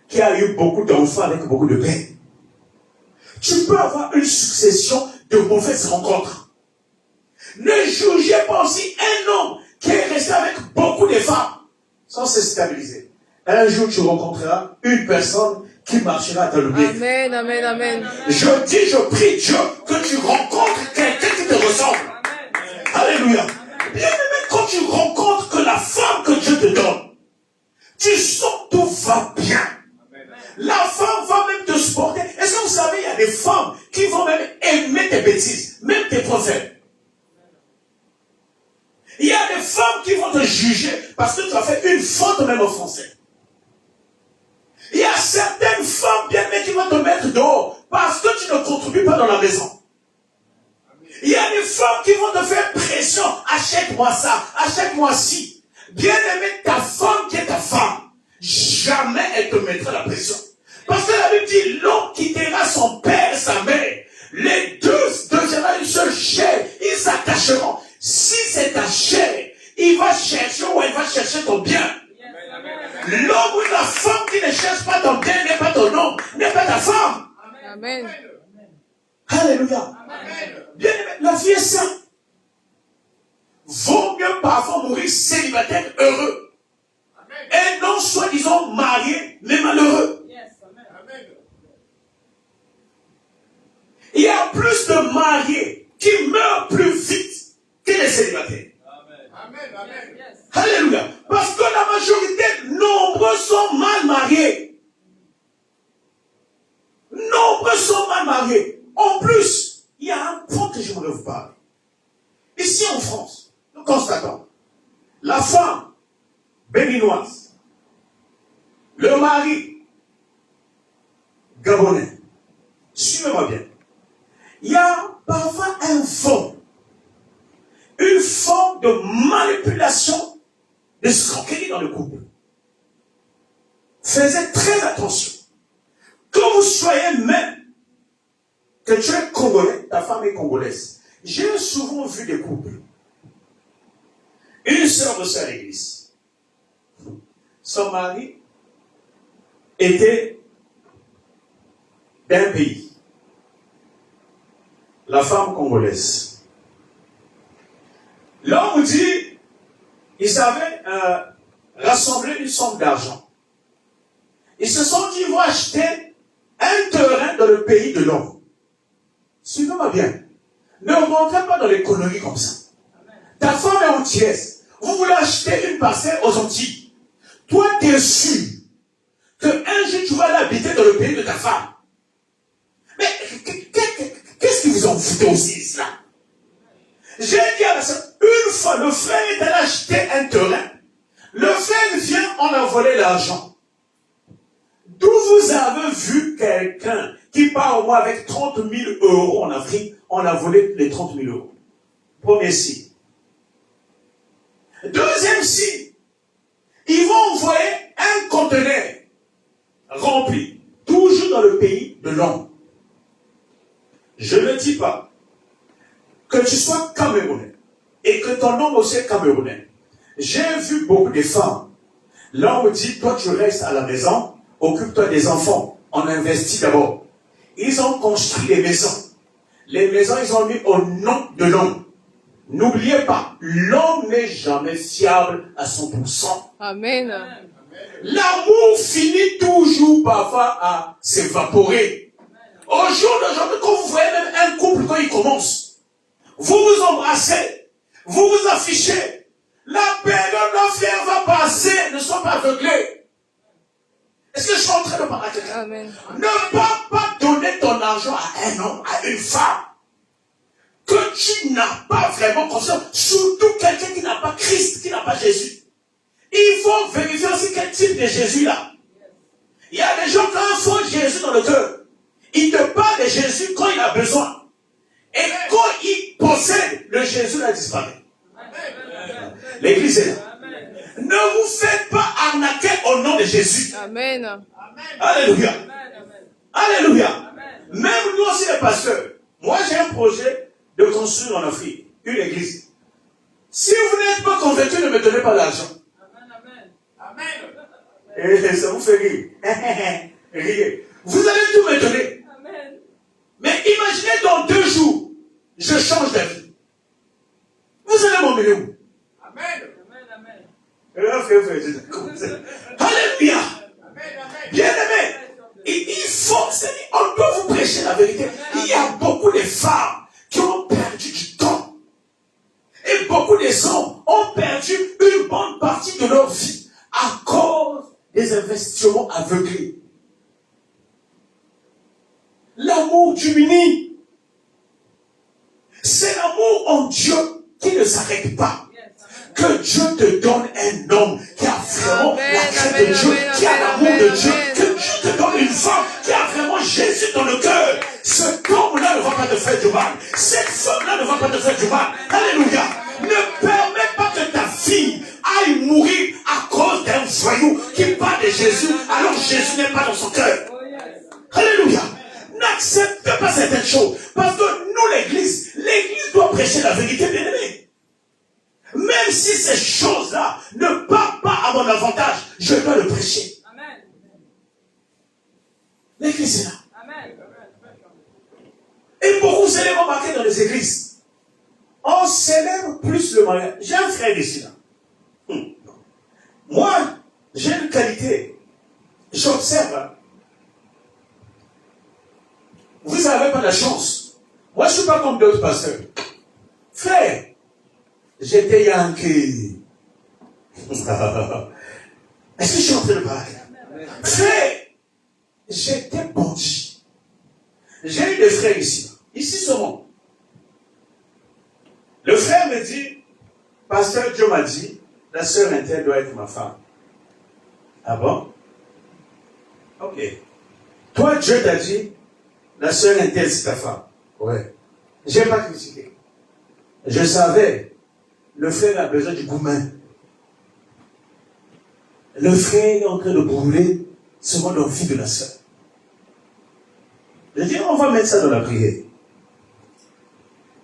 qui a eu beaucoup d'enfants avec beaucoup de paix. Tu peux avoir une succession de mauvaises rencontres. Ne jugez pas aussi un homme qui est resté avec beaucoup de femmes sans se stabiliser. Un jour, tu rencontreras une personne qui marchera à ta lumière. Amen, amen, amen. Je dis, je prie Dieu que tu rencontres quelqu'un qui te ressemble. Alléluia. Bien aimé, quand tu rencontres que la femme que Dieu te donne, tu sens tout va bien. La femme va même te supporter. Est-ce que vous savez, il y a des femmes qui vont même aimer tes bêtises, même tes prophètes. Il y a des femmes qui vont te juger parce que tu as fait une faute même en français. Il y a certaines femmes bien aimées qui vont te mettre dehors parce que tu ne contribues pas dans la maison. Il y a des femmes qui vont te faire pression. Achète-moi ça, achète-moi ci. Bien aimé, ta femme qui est ta femme, jamais elle te mettra la pression. Parce que la Bible dit, l'homme quittera son père et sa mère. Les deux deviendront une seule chair. Ils s'attacheront. Si c'est ta chair, il va chercher ou elle va chercher ton bien. L'homme ou la femme qui ne cherche pas ton bien n'est pas ton homme, n'est pas ta femme. Amen. Alléluia. Bien aimé, la vie est simple. Vaut mieux parfois mourir célibataire heureux. Et non soi-disant marié, mais malheureux. Il y a plus de mariés qui meurent plus vite que les célibataires. Alléluia. Parce que la majorité, nombreux sont mal mariés. Nombreux sont mal mariés. En plus, il y a un point que je voudrais vous parler. Ici en France, nous constatons, la femme béninoise, le mari gabonais, suivez-moi bien, il y a parfois un fond, une forme de manipulation, de escroquerie dans le couple. Faites très attention. Que vous soyez même, que tu es congolais, ta femme est congolaise. J'ai souvent vu des couples. Une sœur de ça à l'église. Son mari était d'un pays. La femme congolaise. L'homme dit, ils avaient rassemblé une somme d'argent. Ils se sont dit, ils vont acheter un terrain dans le pays de l'homme. Suivez-moi bien. Ne rentrez pas dans l'économie comme ça. Ta femme est antillaise. Vous voulez acheter une parcelle aux Antilles. Toi, tu es sûr qu'un jour tu vas aller habiter dans le pays de ta femme. Mais qu'est-ce qui vous en foutez aussi, cela? J'ai dit à la soeur, une fois le frère est allé acheter un terrain. Le frère vient, on a volé l'argent. D'où vous avez vu quelqu'un qui part au moins avec 30 000 euros en Afrique, on a volé les 30 000 euros. Premier signe. Deuxième signe, ils vont envoyer un conteneur rempli, toujours dans le pays de l'homme. Je ne dis pas que tu sois camerounais et que ton homme aussi est camerounais. J'ai vu beaucoup de femmes. L'homme dit, toi tu restes à la maison, occupe-toi des enfants. On investit d'abord. Ils ont construit des maisons. Les maisons, ils ont mis au nom de l'homme. N'oubliez pas, l'homme n'est jamais fiable à 100%. Amen. L'amour finit toujours parfois à s'évaporer. Au jour d'aujourd'hui, quand vous voyez même un couple, quand il commence, vous vous embrassez, vous vous affichez. La période de l'enfer va passer, ne sois pas aveuglés. Est-ce que je suis en train de parler à quelqu'un? Amen. Ne pas donner ton argent à un homme, à une femme, que tu n'as pas vraiment confiance, surtout quelqu'un qui n'a pas Christ, qui n'a pas Jésus. Il faut vérifier aussi quel type de Jésus là. Il y a des gens qui ont un faux Jésus dans le cœur. Il te parle de Jésus quand il a besoin. Et quand il possède, le Jésus a disparu. L'église est là. Ne vous faites pas arnaquer au nom de Jésus. Amen. Alléluia. Alléluia. Même nous aussi les pasteurs. Moi j'ai un projet de construire en Afrique une église. Si vous n'êtes pas convaincu, ne me donnez pas l'argent. Et ça vous fait rire. Riez. Vous allez tout me donner. Mais imaginez dans 2 jours, je change d'avis. Vous allez m'emmener où? Alléluia. Bien aimé. Il faut, on doit vous prêcher la vérité. Il y a beaucoup de femmes qui ont perdu du temps. Et beaucoup des hommes ont perdu une bonne partie de leur vie à cause des investissements aveuglés. L'amour diminue. C'est l'amour en Dieu qui ne s'arrête pas. Que Dieu te donne un homme qui a vraiment la crainte de Dieu, qui a l'amour de Dieu. Que Dieu te donne une femme qui a vraiment Jésus dans le cœur. Cet homme-là ne va pas te faire du mal. Cette femme-là ne va pas te faire du mal. Alléluia. Ne permets pas que ta fille aille mourir à cause d'un voyou qui parle de Jésus alors que Jésus n'est pas dans son cœur. Alléluia. N'acceptez pas certaines choses. Parce que nous, l'église doit prêcher la vérité, bien aimé. Même si ces choses-là ne partent pas à mon avantage, je dois le prêcher. Amen. L'église est là. Amen. Et beaucoup vous allez remarquer dans les églises, on célèbre plus le mariage. J'ai un frère ici là. Moi, j'ai une qualité. J'observe. Vous n'avez pas la chance. Moi, je ne suis pas comme d'autres pasteurs. Frère, j'étais yankee. Est-ce que je suis en train de parler? Frère, j'étais bandit. J'ai eu des frères ici. Ici seulement. Le frère me dit, pasteur Dieu m'a dit, la sœur interne doit être ma femme. Ah bon? Ok. Toi, Dieu t'a dit, la sœur interne c'est ta femme. Ouais. Je n'ai pas critiqué. Je savais. Le frère a besoin du gourmand. Le frère est en train de brûler selon l'envie de la sœur. Je dis, on va mettre ça dans la prière.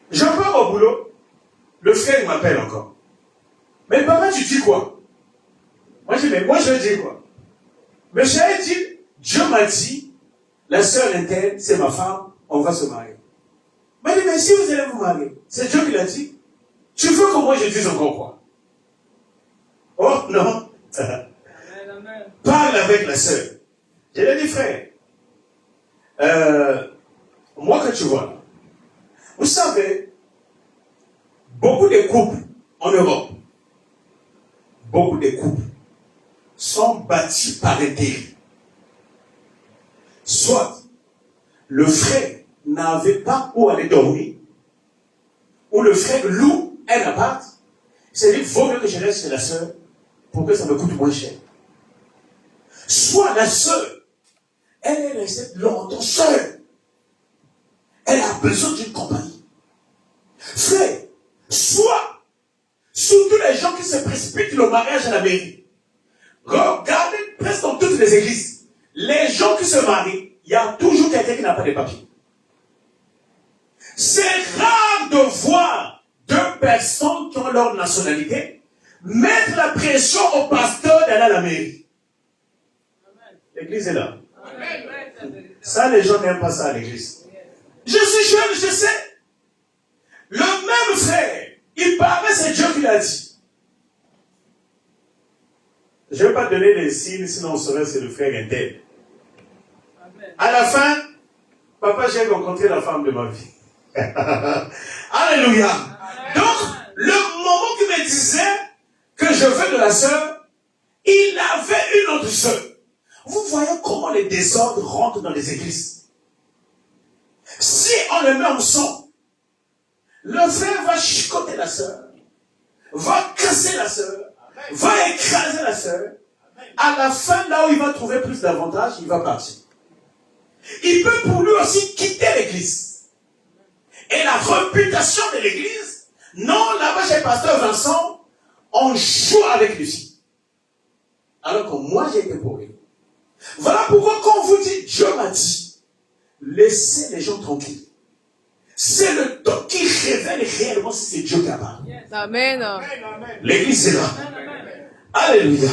Je pars au boulot. Le frère, il m'appelle encore. Mais papa, tu dis quoi? Moi, je dis, mais moi, je dis quoi? Mais j'ai dit, Dieu m'a dit, la sœur interne, c'est ma femme, on va se marier. Mais dit, mais si vous allez vous marier, c'est Dieu qui l'a dit. Tu veux que moi je dise encore quoi? Oh non. Parle avec la sœur. Je lui ai dit, frère, moi que tu vois, vous savez, beaucoup de couples en Europe, beaucoup de couples sont bâtis par intérim. soit le frère n'avait pas où aller dormir, ou le frère loue un appart, c'est dit, vaut mieux que je reste chez la sœur pour que ça me coûte moins cher. Soit la sœur, elle est restée longtemps seule. Elle a besoin d'une compagnie. Frère, soit, surtout les gens qui se précipitent le mariage à la mairie. Regardez presque dans toutes les églises. Les gens qui se marient, il y a toujours quelqu'un qui n'a pas de papiers. C'est rare de voir deux personnes qui ont leur nationalité mettre la pression au pasteur d'aller à la mairie. L'église est là. Ça, les gens n'aiment pas ça à l'église. Je suis jeune, je sais. Le même frère, il paraît, c'est Dieu qui l'a dit. Je ne vais pas donner les signes, sinon on saurait c'est le frère intel. À la fin, papa, j'ai rencontré la femme de ma vie. Alléluia. Donc, le moment qu'il me disait que je veux de la sœur, il avait une autre sœur. Vous voyez comment les désordres rentrent dans les églises. Si on le met ensemble, le frère va chicoter la sœur, va casser la sœur, va écraser la sœur. À la fin, là où il va trouver plus d'avantages, il va partir. Il peut pour lui aussi quitter l'église. Et la réputation de l'église, non, là-bas chez pasteur Vincent, on joue avec lui. Alors que moi, j'ai été pour lui. Voilà pourquoi quand on vous dit, Dieu m'a dit, laissez les gens tranquilles. C'est le temps qui révèle réellement si c'est Dieu qui a parlé. Amen. L'église est là. Alléluia.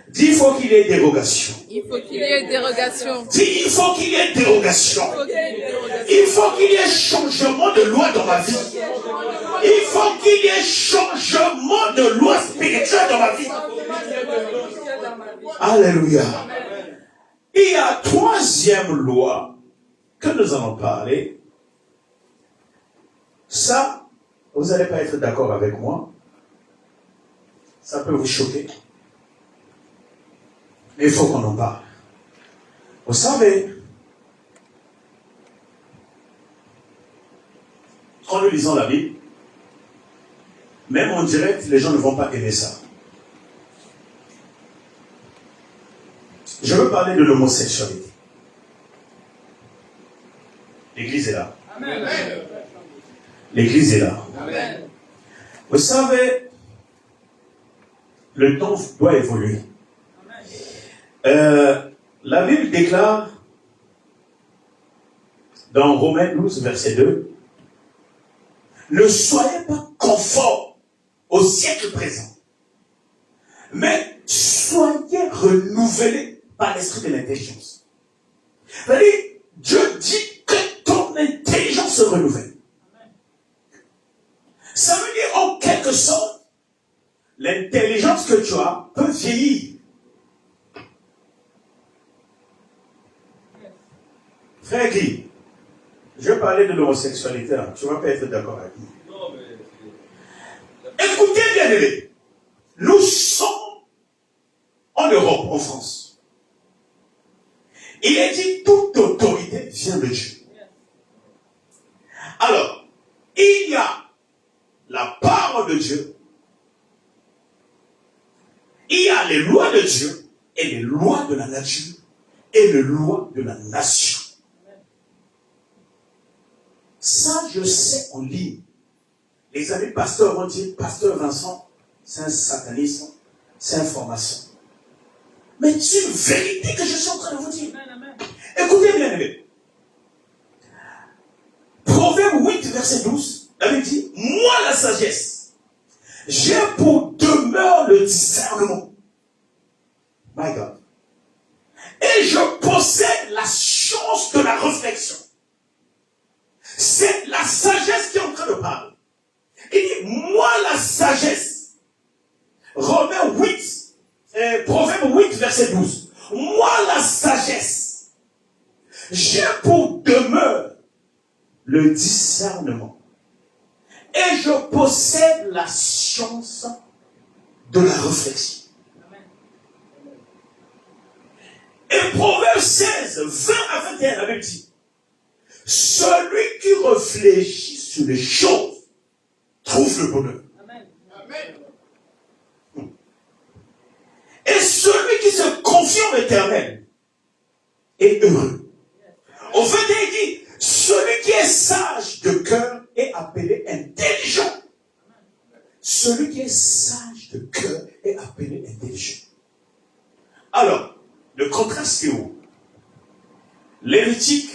Dis, il faut qu'il y ait dérogation. Il faut qu'il y ait dérogation. Dis, il faut qu'il y ait dérogation. Il faut qu'il y ait dérogation. Il faut qu'il y ait changement de loi dans ma vie. Il faut qu'il y ait changement de loi spirituelle dans ma vie. Alléluia. Il y a troisième loi que nous allons parler. Ça, vous n'allez pas être d'accord avec moi. Ça peut vous choquer. Mais il faut qu'on en parle. Vous savez, quand nous lisons la Bible, même en direct, les gens ne vont pas aimer ça. Je veux parler de l'homosexualité. L'église est là. Amen. L'église est là. Amen. Vous savez, le temps doit évoluer. La Bible déclare dans Romains 12, verset 2, ne soyez pas conformes au siècle présent, mais soyez renouvelés par l'esprit de l'intelligence. C'est-à-dire, Dieu dit que ton intelligence se renouvelle. Ça veut dire en quelque sorte, l'intelligence que tu as peut vieillir. Frère Guy, je vais parler de l'homosexualité là. Tu ne vas pas être d'accord avec moi. Écoutez bien, aimés. Nous sommes en Europe, en France. Il est dit toute autorité vient de Dieu. Alors, il y a la parole de Dieu, il y a les lois de Dieu et les lois de la nature et les lois de la nation. Ça, je sais en ligne. Les amis pasteurs vont dire, pasteur Vincent, c'est un satanisme, c'est une formation. Mais c'est une vérité que je suis en train de vous dire. Écoutez bien, aimés. Proverbe 8, verset 12, la Bible dit, moi la sagesse, j'ai pour demeure le discernement. My God. Et je possède la science de la réflexion. C'est la sagesse qui est en train de parler. Il dit, moi la sagesse. Romains 8, Proverbe 8, verset 12. Moi la sagesse. J'ai pour demeure le discernement. Et je possède la science de la réflexion. Et Proverbe 16, 20 à 21, la Bible dit, celui qui réfléchit sur les choses trouve le bonheur. Amen. Et celui qui se confie en l'Éternel est heureux. Au 21, il dit, celui qui est sage de cœur est appelé intelligent. Celui qui est sage de cœur est appelé intelligent. Alors, le contraste est où? Lévitique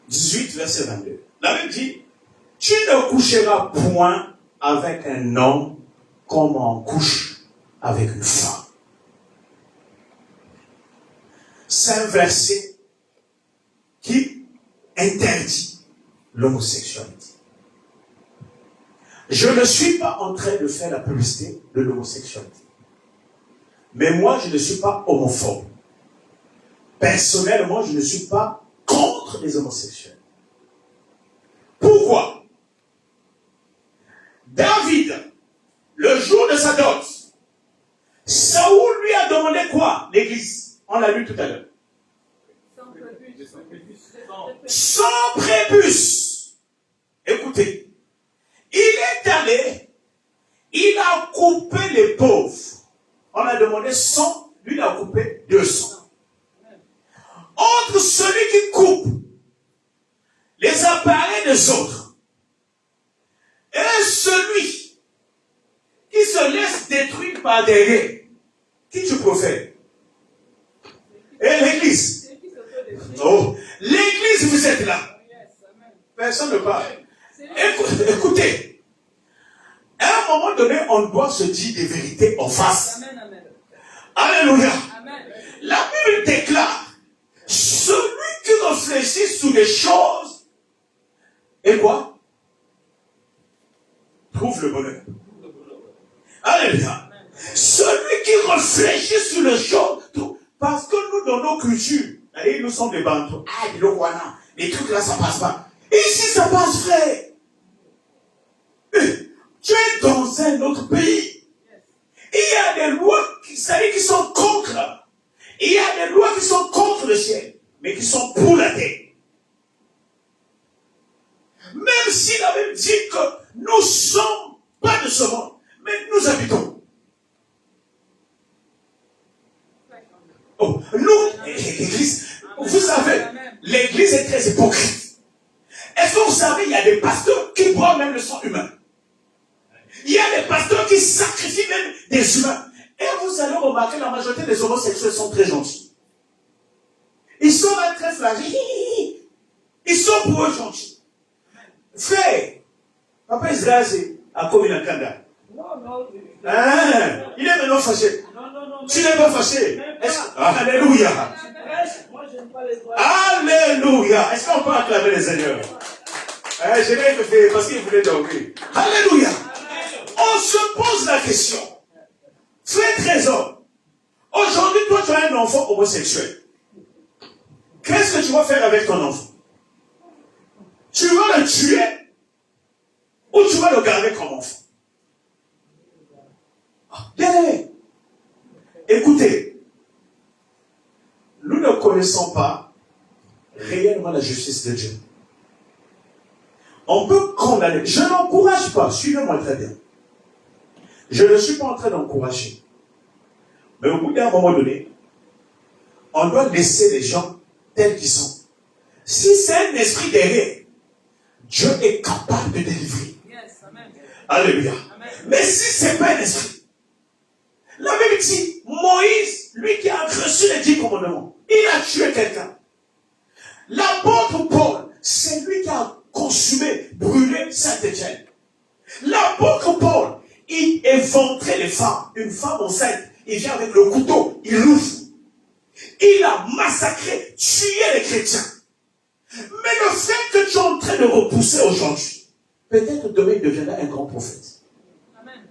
18, verset 22. La Bible dit, tu ne coucheras point avec un homme comme on couche avec une femme. C'est un verset qui interdit l'homosexualité. Je ne suis pas en train de faire la publicité de l'homosexualité. Mais moi, je ne suis pas homophobe. Personnellement, je ne suis pas contre les homosexuels. Pourquoi? David, le jour de sa dot, Saoul lui a demandé quoi? L'église. On l'a lu tout à l'heure. Sans prépuce. Écoutez. Il est allé, il a coupé les pauvres. On a demandé 100, lui il a coupé 200. Entre celui qui coupe les appareils des autres et celui qui se laisse détruire par derrière, qui tu préfères? Et l'église? Oh, l'église, vous êtes là. Personne ne parle. Écoutez, à un moment donné, on doit se dire des vérités en face. Amen, amen. Alléluia. Amen. La Bible déclare, celui qui réfléchit sur les choses, et quoi? Trouve le bonheur. Alléluia. Celui qui réfléchit sur les choses, parce que nous, dans nos cultures, allez, nous sommes des bantous. Ah, les trucs là, ça passe pas. Ici, ça passe, frère. Tu es dans un autre pays. Il y a des lois qui sont contre. Il y a des lois qui sont contre le ciel, mais qui sont pour la terre. Même si la Bible dit que nous ne sommes pas de ce monde, mais nous habitons. Oh, nous, l'église, vous savez, l'église est très hypocrite. Est-ce que vous savez, il y a des pasteurs qui boivent même le sang humain. Il y a des pasteurs qui sacrifient même des humains. Et vous allez remarquer, la majorité des homosexuels sont très gentils. Ils sont là très fragiles. Ils sont pour eux gentils. Frère, Papa Israël, c'est à Kominakanda. Non. Il est maintenant fâché. Non. Tu n'es pas fâché. Alléluia. Moi, je n'aime pas les droits. Alléluia. Est-ce qu'on peut acclamer les seigneurs? Je l'ai fait parce qu'il voulait dormir. Alléluia. On se pose la question. Frère Trésor, aujourd'hui, toi, tu as un enfant homosexuel. Qu'est-ce que tu vas faire avec ton enfant? Tu vas le tuer ou tu vas le garder comme enfant? Bien, écoutez, nous ne connaissons pas réellement la justice de Dieu. On peut condamner. Je n'encourage pas, suivez-moi très bien. Je ne suis pas en train d'encourager. Mais au bout d'un moment donné, on doit laisser les gens tels qu'ils sont. Si c'est un esprit derrière, Dieu est capable de délivrer. Yes, amen. Alléluia. Amen. Mais si ce n'est pas un esprit, la Bible dit, Moïse, lui qui a reçu les 10 commandements, il a tué quelqu'un. L'apôtre Paul, c'est lui qui a consumé, brûlé Saint-Étienne. L'apôtre Paul, il éventrait les femmes. Une femme enceinte, il vient avec le couteau, il l'ouvre. Il a massacré, tué les chrétiens. Mais le fait que tu es en train de repousser aujourd'hui, peut-être demain il deviendra un grand prophète. Amen.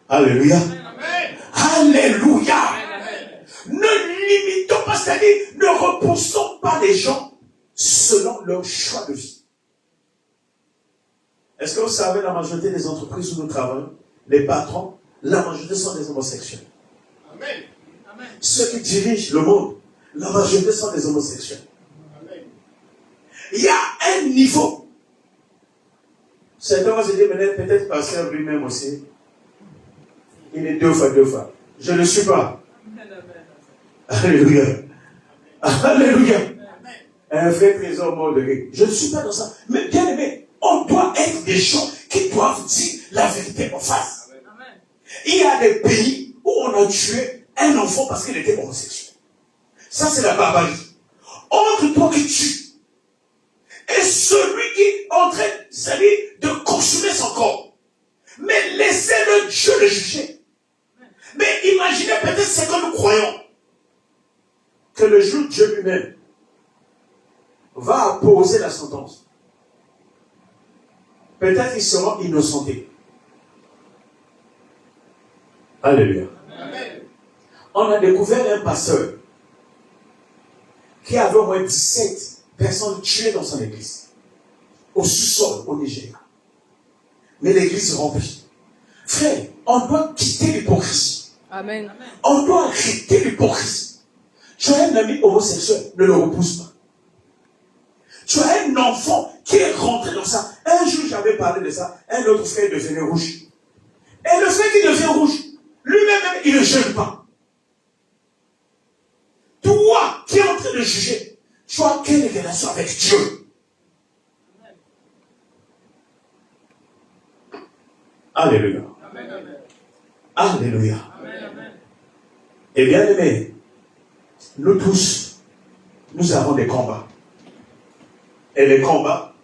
Alléluia. Amen. Alléluia. Amen. Ne limitons pas, c'est-à-dire ne repoussons pas les gens selon leur choix de vie. Est-ce que vous savez, la majorité des entreprises où nous travaillons, les patrons, la majorité sont des homosexuels. Ceux qui dirigent le monde, la majorité sont des homosexuels. Il y a un niveau. Certains vont se dire, peut-être pasteur lui-même aussi. Il est deux fois. Je ne le suis pas. Alléluia. Alléluia. Un vrai trésor mort de guerre. Je ne suis pas dans ça. Mais bien aimé, on doit être des gens qui doivent dire la vérité en face. Il y a des pays où on a tué un enfant parce qu'il était homosexuel. Ça, c'est la barbarie. Entre toi qui tue et celui qui est en train, c'est-à-dire, de consumer son corps. Mais laissez-le Dieu le juger. Mais imaginez peut-être ce que nous croyons. Que le jour Dieu lui-même va poser la sentence. Peut-être qu'ils seront innocentés. Alléluia. Amen. On a découvert un pasteur qui avait au moins 17 personnes tuées dans son église. Au sous-sol, au Nigeria. Mais l'église est remplie. Frère, on doit quitter l'hypocrisie. Amen. On doit arrêter l'hypocrisie. Tu as un ami homosexuel, ne le repousse pas. Tu as un enfant qui est rentré dans ça. Un jour, j'avais parlé de ça. Un autre frère devenait rouge. Et le frère qui devient rouge, lui-même, il ne jeûne pas. Toi qui es en train de juger, tu as quelle relation avec Dieu? Alléluia. Alléluia. Et bien aimé, nous tous, nous avons des combats. Et les combats,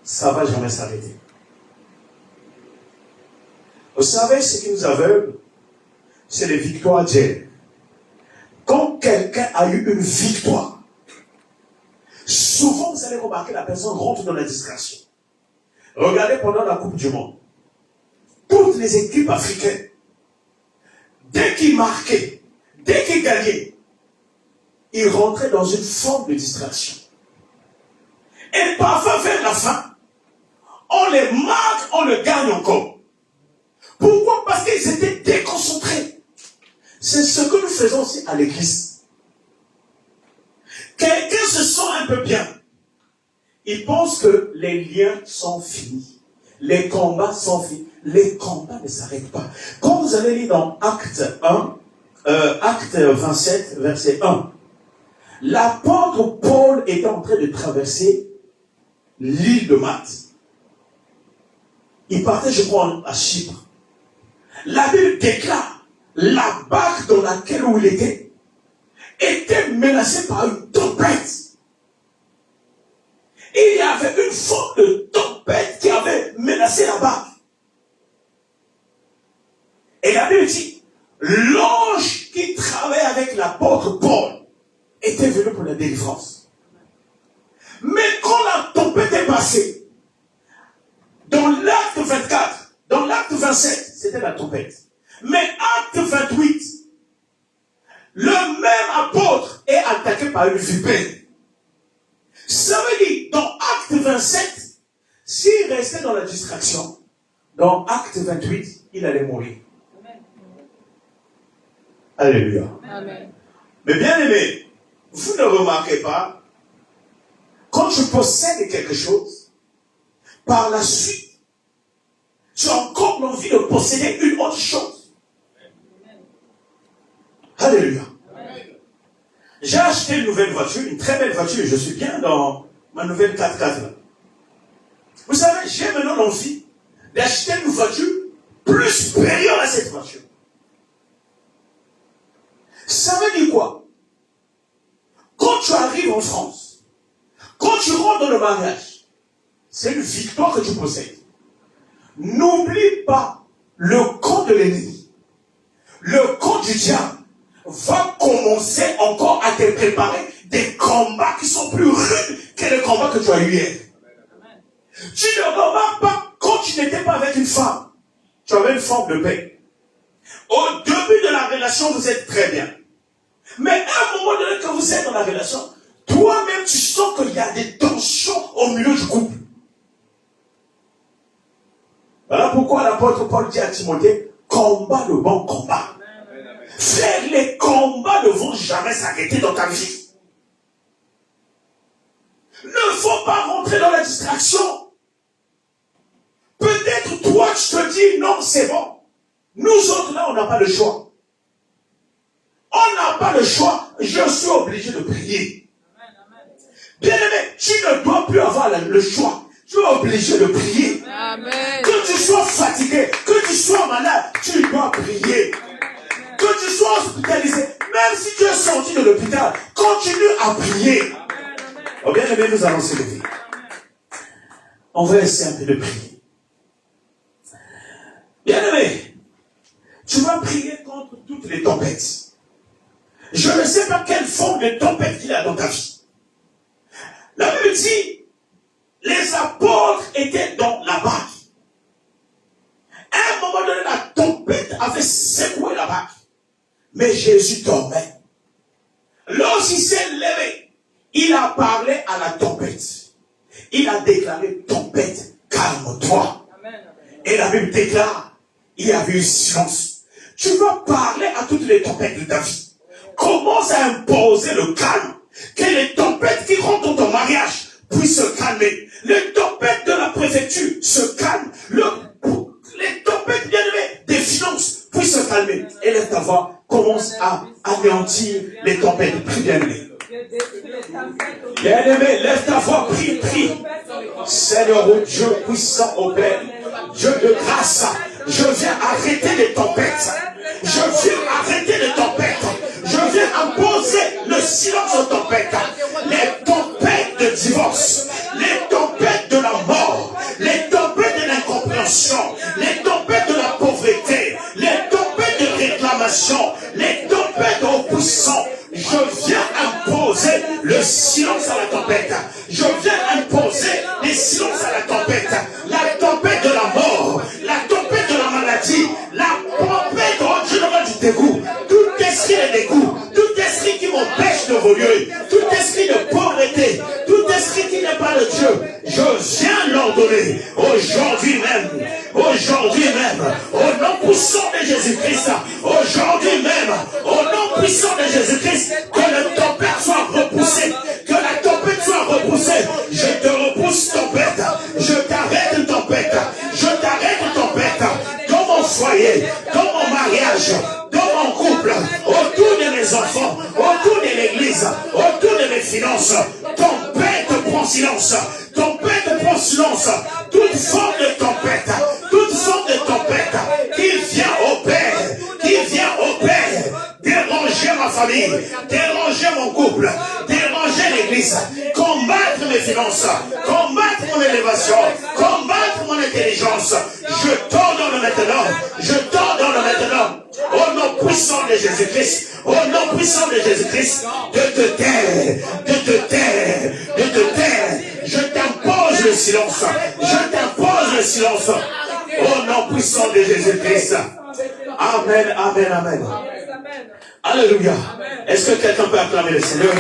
ça ne va jamais s'arrêter. Vous savez, ce qui nous aveugle, c'est les victoires d'hier. Quand quelqu'un a eu une victoire, souvent vous allez remarquer la personne rentre dans la distraction. Regardez pendant la Coupe du Monde. Toutes les équipes africaines, dès qu'ils marquaient, dès qu'ils gagnaient, ils rentraient dans une forme de distraction. Et parfois, vers la fin, on les marque, on le gagne encore. Pourquoi? Parce qu'ils étaient déconcentrés. C'est ce que nous faisons aussi à l'église. Quelqu'un se sent un peu bien. Il pense que les liens sont finis. Les combats sont finis. Les combats ne s'arrêtent pas. Quand vous allez lire dans Acte 27, verset 1, l'apôtre Paul était en train de traverser l'île de Malte. Il partait, je crois, à Chypre. La Bible déclare la barque dans laquelle il était menacée par une tempête. Il y avait une forme de tempête qui avait menacé la barque. Et la Bible dit, l'ange qui travaillait avec l'apôtre Paul était venu pour la délivrance. Mais quand la tempête est passée, dans l'acte 24, dans l'acte 27, c'était la tempête. Mais acte 28, le même apôtre est attaqué par une vipère. Ça veut dire, dans acte 27, s'il restait dans la distraction, dans acte 28, il allait mourir. Alléluia. Amen. Mais bien aimé, vous ne remarquez pas, quand tu possèdes quelque chose, par la suite, tu as encore l'envie de posséder une autre chose. Alléluia. J'ai acheté une nouvelle voiture, une très belle voiture, je suis bien dans ma nouvelle 4x4 là. Vous savez, j'ai maintenant l'envie d'acheter une voiture plus supérieure à cette voiture. Ça veut dire quoi? Quand tu arrives en France, quand tu rentres dans le mariage, c'est une victoire que tu possèdes. N'oublie pas le camp de l'ennemi. Le camp du diable va commencer encore à te préparer des combats qui sont plus rudes que les combats que tu as eu hier. Tu ne remarques pas quand tu n'étais pas avec une femme. Tu avais une forme de paix. Au début de la relation, vous êtes très bien. Mais à un moment donné, quand vous êtes dans la relation, toi-même, tu sens qu'il y a des tensions au milieu du couple. Voilà pourquoi l'apôtre Paul dit à Timothée, combat le bon combat. Frère, les combats ne vont jamais s'arrêter dans ta vie. Ne faut pas rentrer dans la distraction. Peut-être toi, tu te dis, non, c'est bon. Nous autres, là, on n'a pas le choix. On n'a pas le choix. Je suis obligé de prier. Bien-aimé, tu ne dois plus avoir le choix. Tu es obligé de prier. Amen. Que tu sois fatigué, que tu sois malade, tu dois prier. Que tu sois hospitalisé, même si tu es sorti de l'hôpital, continue à prier. Oh, bien-aimé, nous allons se lever. On va essayer un peu de prier. Bien-aimé, tu vas prier contre toutes les tempêtes. Je ne sais pas quelle forme de tempête il y a dans ta vie. La Bible dit, les apôtres étaient dans la barque. À un moment donné, la tempête avait secoué la barque. Mais Jésus dormait. Lorsqu'il s'est levé, il a parlé à la tempête. Il a déclaré, tempête, calme-toi. Et la Bible déclare, il y avait eu silence. Tu vas parler à toutes les tempêtes de ta vie. Commence à imposer le calme. Que les tempêtes qui rentrent dans ton mariage puissent se calmer. Les tempêtes de la préfecture se calment. Les tempêtes, bien aimées, des finances puissent se calmer. Élève ta voix. Commence à anéantir les tempêtes. Prie, bien-aimé. Bien-aimé, lève ta voix, prie, prie. Seigneur, oh Dieu puissant, ô Père, Dieu de grâce, je viens arrêter les tempêtes. Je viens arrêter les tempêtes. Je viens imposer le silence aux tempêtes. Les tempêtes de divorce, les tempêtes de la mort, les tempêtes de l'incompréhension, les tempêtes de la pauvreté, les tempêtes de réclamation, les tempêtes au puissant. Je viens imposer le silence à la tempête. Je viens imposer le silence à la tempête. La tempête de la mort, la tempête de la maladie, la tempête en général du dégoût. Tout esprit de dégoût, tout esprit qui m'empêche d'évoluer, tout esprit de pauvreté, tout esprit qui n'est pas de Dieu, je viens l'ordonner aujourd'hui même, au nom puissant de Jésus-Christ, aujourd'hui même, au nom puissant de Jésus-Christ, que la tempête soit repoussée, que la tempête soit repoussée. Je te repousse, tempête, je t'arrête, tempête, je t'arrête, tempête, dans mon foyer, dans mon mariage, dans mon couple, autour de mes enfants, autour de l'église, autour de mes finances. Tempête prend silence, tempête prend silence, toute forme de tempête qui vient au Père, déranger ma famille, déranger mon couple, déranger l'église, combattre mes finances, combattre mon élévation, combattre mon intelligence. Je t'ordonne maintenant, au nom puissant de Jésus-Christ, au nom puissant de Jésus-Christ, de te taire. Je t'impose le silence, au nom puissant de Jésus-Christ. Amen, amen, amen. Alléluia. Est-ce que quelqu'un peut acclamer le Seigneur?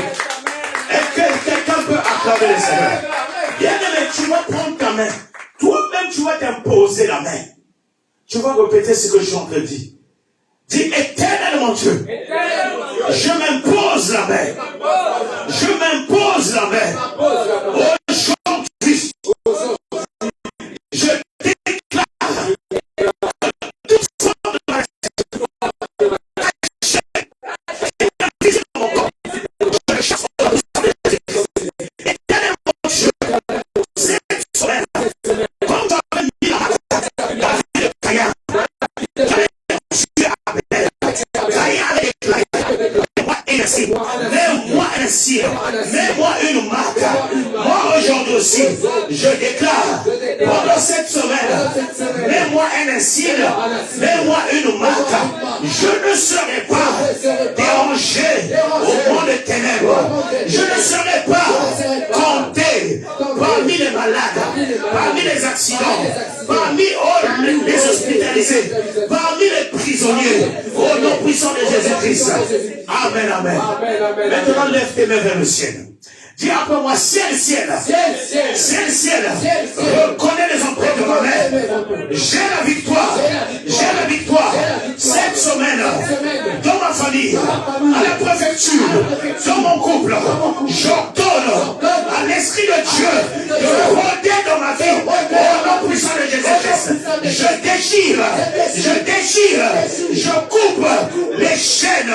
Est-ce que quelqu'un peut acclamer le Seigneur? Bien-aimé, tu vas prendre ta main. Toi-même, tu vas t'imposer la main. Tu vas répéter ce que je suis en train de dire. Dis, éternel mon Dieu, je m'impose la main. Je m'impose la main. Aujourd'hui, je déclare toute forme de mets-moi une marque. Moi aujourd'hui aussi, je déclare pendant cette semaine, mets-moi un signe, mets-moi une marque. Je ne serai pas dérangé au monde des ténèbres. Je ne serai pas compté parmi les malades, parmi les accidents, parmi les hospitalisés, parmi les prisonniers, au nom puissant de Jésus-Christ. Amen, amen. Maintenant, lève tes mains vers le ciel. Dis après moi, ciel, ciel, reconnais les empreintes de ma main. J'ai la victoire cette semaine dans ma J'ordonne à l'Esprit de Dieu de rôder dans ma vie au nom puissant de Jésus-Christ. Je déchire, je coupe les chaînes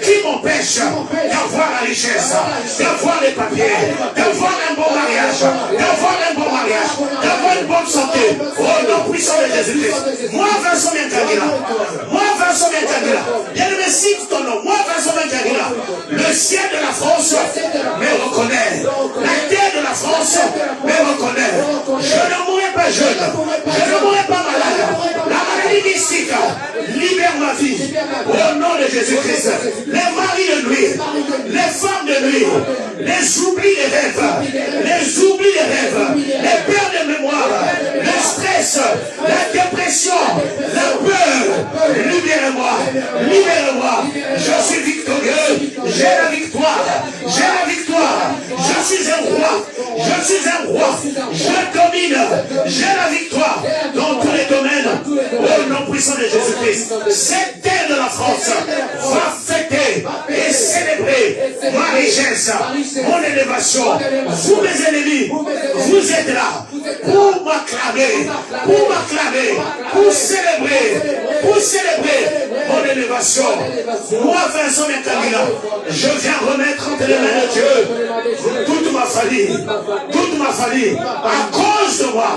qui m'empêchent d'avoir la richesse, d'avoir les papiers, d'avoir un bon mariage, d'avoir une bonne santé, au nom puissant de Jésus-Christ. Moi, Vincent Mientagila, bien-aimé, cite ton nom, moi, Vincent Mientagila, le ciel de la France me reconnaît, la terre de la France me reconnaît. Je ne mourrai pas jeune, je ne mourrai pas malade. La maladie mystique libère ma vie au nom de Jésus-Christ. Les maris de nuit, les femmes de nuit, les oublis des rêves, les pertes de mémoire, le stress, la dépression, la peur, libérez-moi. Je suis victorieux, j'ai la victoire, je suis un roi, je domine, j'ai la victoire dans tous les domaines, au nom puissant de Jésus-Christ. Cette terre de la France va fêter et célébrer ma richesse, mon élévation. Vous, mes ennemis, vous êtes là pour m'acclamer, pour célébrer mon élévation. Moi, Vincent Mientagila, je viens remettre entre les mains de Dieu toute ma famille, à cause de moi.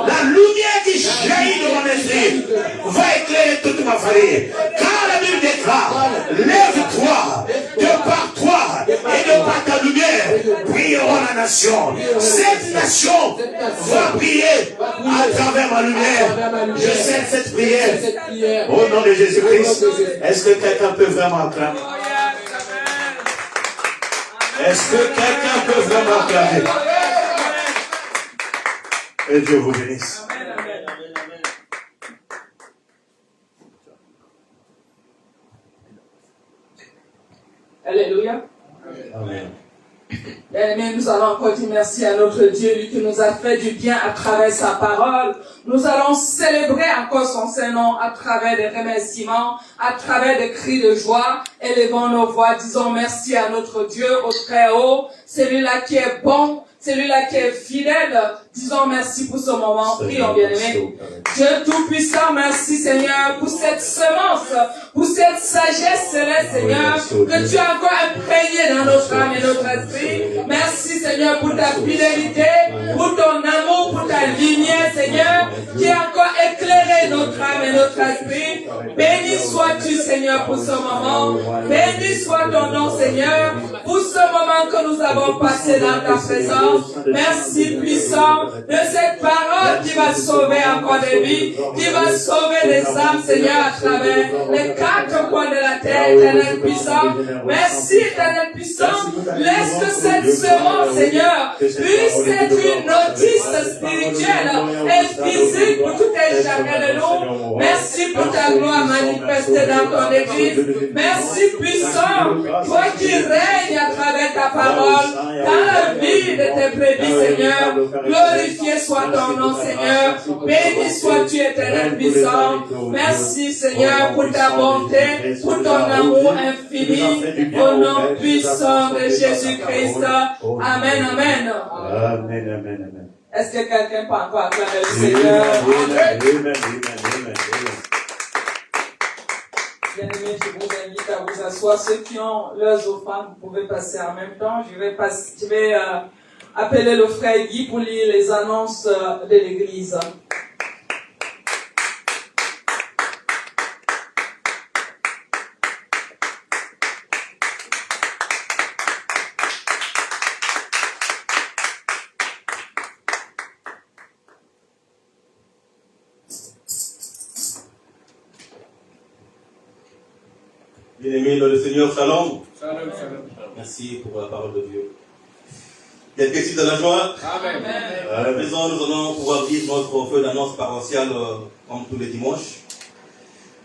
La lumière qui jaillit de mon esprit va éclairer toute ma famille. Car la Bible déclare, lève-toi, de par toi et de par ta lumière, brillera la nation. Cette nation va briller à travers ma lumière. Je sais cette prière au nom de Jésus-Christ. Est-ce que quelqu'un peut vraiment acclamer? Est-ce que quelqu'un peut vraiment acclamer? Et Dieu vous bénisse. Alléluia. Amen. Bien-aimés, nous allons encore dire merci à notre Dieu, lui qui nous a fait du bien à travers sa parole. Nous allons célébrer encore son Saint-Nom à travers des remerciements, à travers des cris de joie. Élevons nos voix, disons merci à notre Dieu au très haut, celui-là qui est bon, celui-là qui est fidèle. Disons merci pour ce moment. Prions, bien-aimés. Dieu Tout-Puissant, merci Seigneur pour cette semence, pour cette sagesse céleste, Seigneur, que tu as encore imprégné dans notre âme et notre esprit. Merci Seigneur pour ta fidélité, pour ton amour, pour ta lumière, Seigneur, qui a encore éclairé notre âme et notre esprit. Béni sois-tu, Seigneur, pour ce moment. Béni soit ton nom, Seigneur, pour ce moment que nous avons passé dans ta présence. Merci, puissant, de cette parole qui va sauver encore des vies, qui va sauver des âmes, Seigneur, à travers les quatre coins de la terre, Éternel puissant. Merci, Éternel puissant. Laisse que cette semence, Seigneur, puisse être une notice spirituelle et physique pour tout un chacun de nous. Merci pour ta gloire manifestée dans ton Église. Merci, puissant, toi qui règnes à travers ta parole, dans la vie de tes brebis, Seigneur. Glorifié soit ton nom, Seigneur. Béni sois-tu, Éternel puissant. Merci, Seigneur, pour ta bonté, pour ton amour infini, au nom puissant de Jésus-Christ. Amen, amen. Amen. Est-ce que quelqu'un peut encore acclamer le Seigneur? Amen. Bien-aimés, je vous invite à vous asseoir. Ceux qui ont leurs offrandes, vous pouvez passer en même temps. Je vais appeler le frère Guy pour lire les annonces de l'église. Bien-aimés dans le Seigneur, shalom. Shalom. Merci pour la parole de Dieu. Quelqu'un ici de la joie? Amen. À la maison, nous allons pouvoir vivre notre feu d'annonce paroissiale comme tous les dimanches.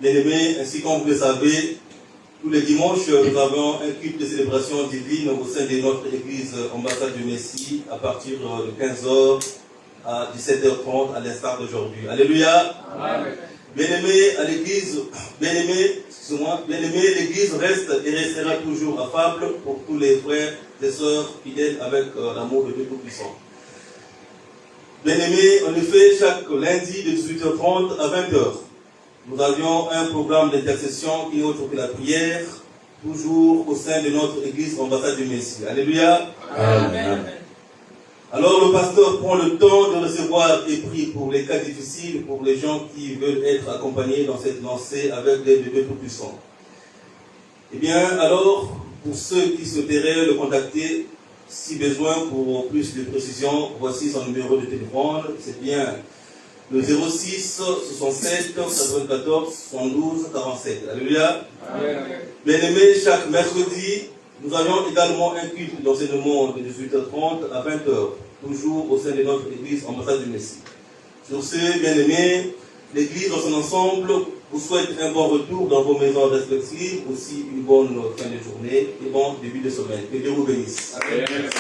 Bien-aimés, ainsi comme vous le savez, tous les dimanches, nous avons un culte de célébration divine au sein de notre église Ambassade du Messie à partir de 15h à 17h30 à l'instar d'aujourd'hui. Alléluia. Amen. Bien-aimés à l'église, bien-aimés, l'église reste et restera toujours affable pour tous les frères et sœurs fidèles avec l'amour de Dieu Tout-Puissant. Bien-aimés, en effet, chaque lundi de 18h30 à 20h, nous avions un programme d'intercession qui est autre que la prière, toujours au sein de notre église ambassade du Messie. Alléluia. Amen. Alors le pasteur prend le temps de recevoir et prie pour les cas difficiles, pour les gens qui veulent être accompagnés dans cette lancée avec l'aide de Dieu Tout-Puissant. Eh bien, alors, pour ceux qui souhaiteraient le contacter, si besoin pour plus de précision, voici son numéro de téléphone. C'est bien le 06 67 94 72 47. Alléluia. Bien-aimés, chaque mercredi, nous avions également un culte d'enseignement de 18h30 à 20h, toujours au sein de notre église ambassade du Messie. Sur ce, bien-aimés, l'église dans son ensemble vous souhaite un bon retour dans vos maisons respectives, aussi une bonne fin de journée et bon début de semaine. Que Dieu vous bénisse. Amen.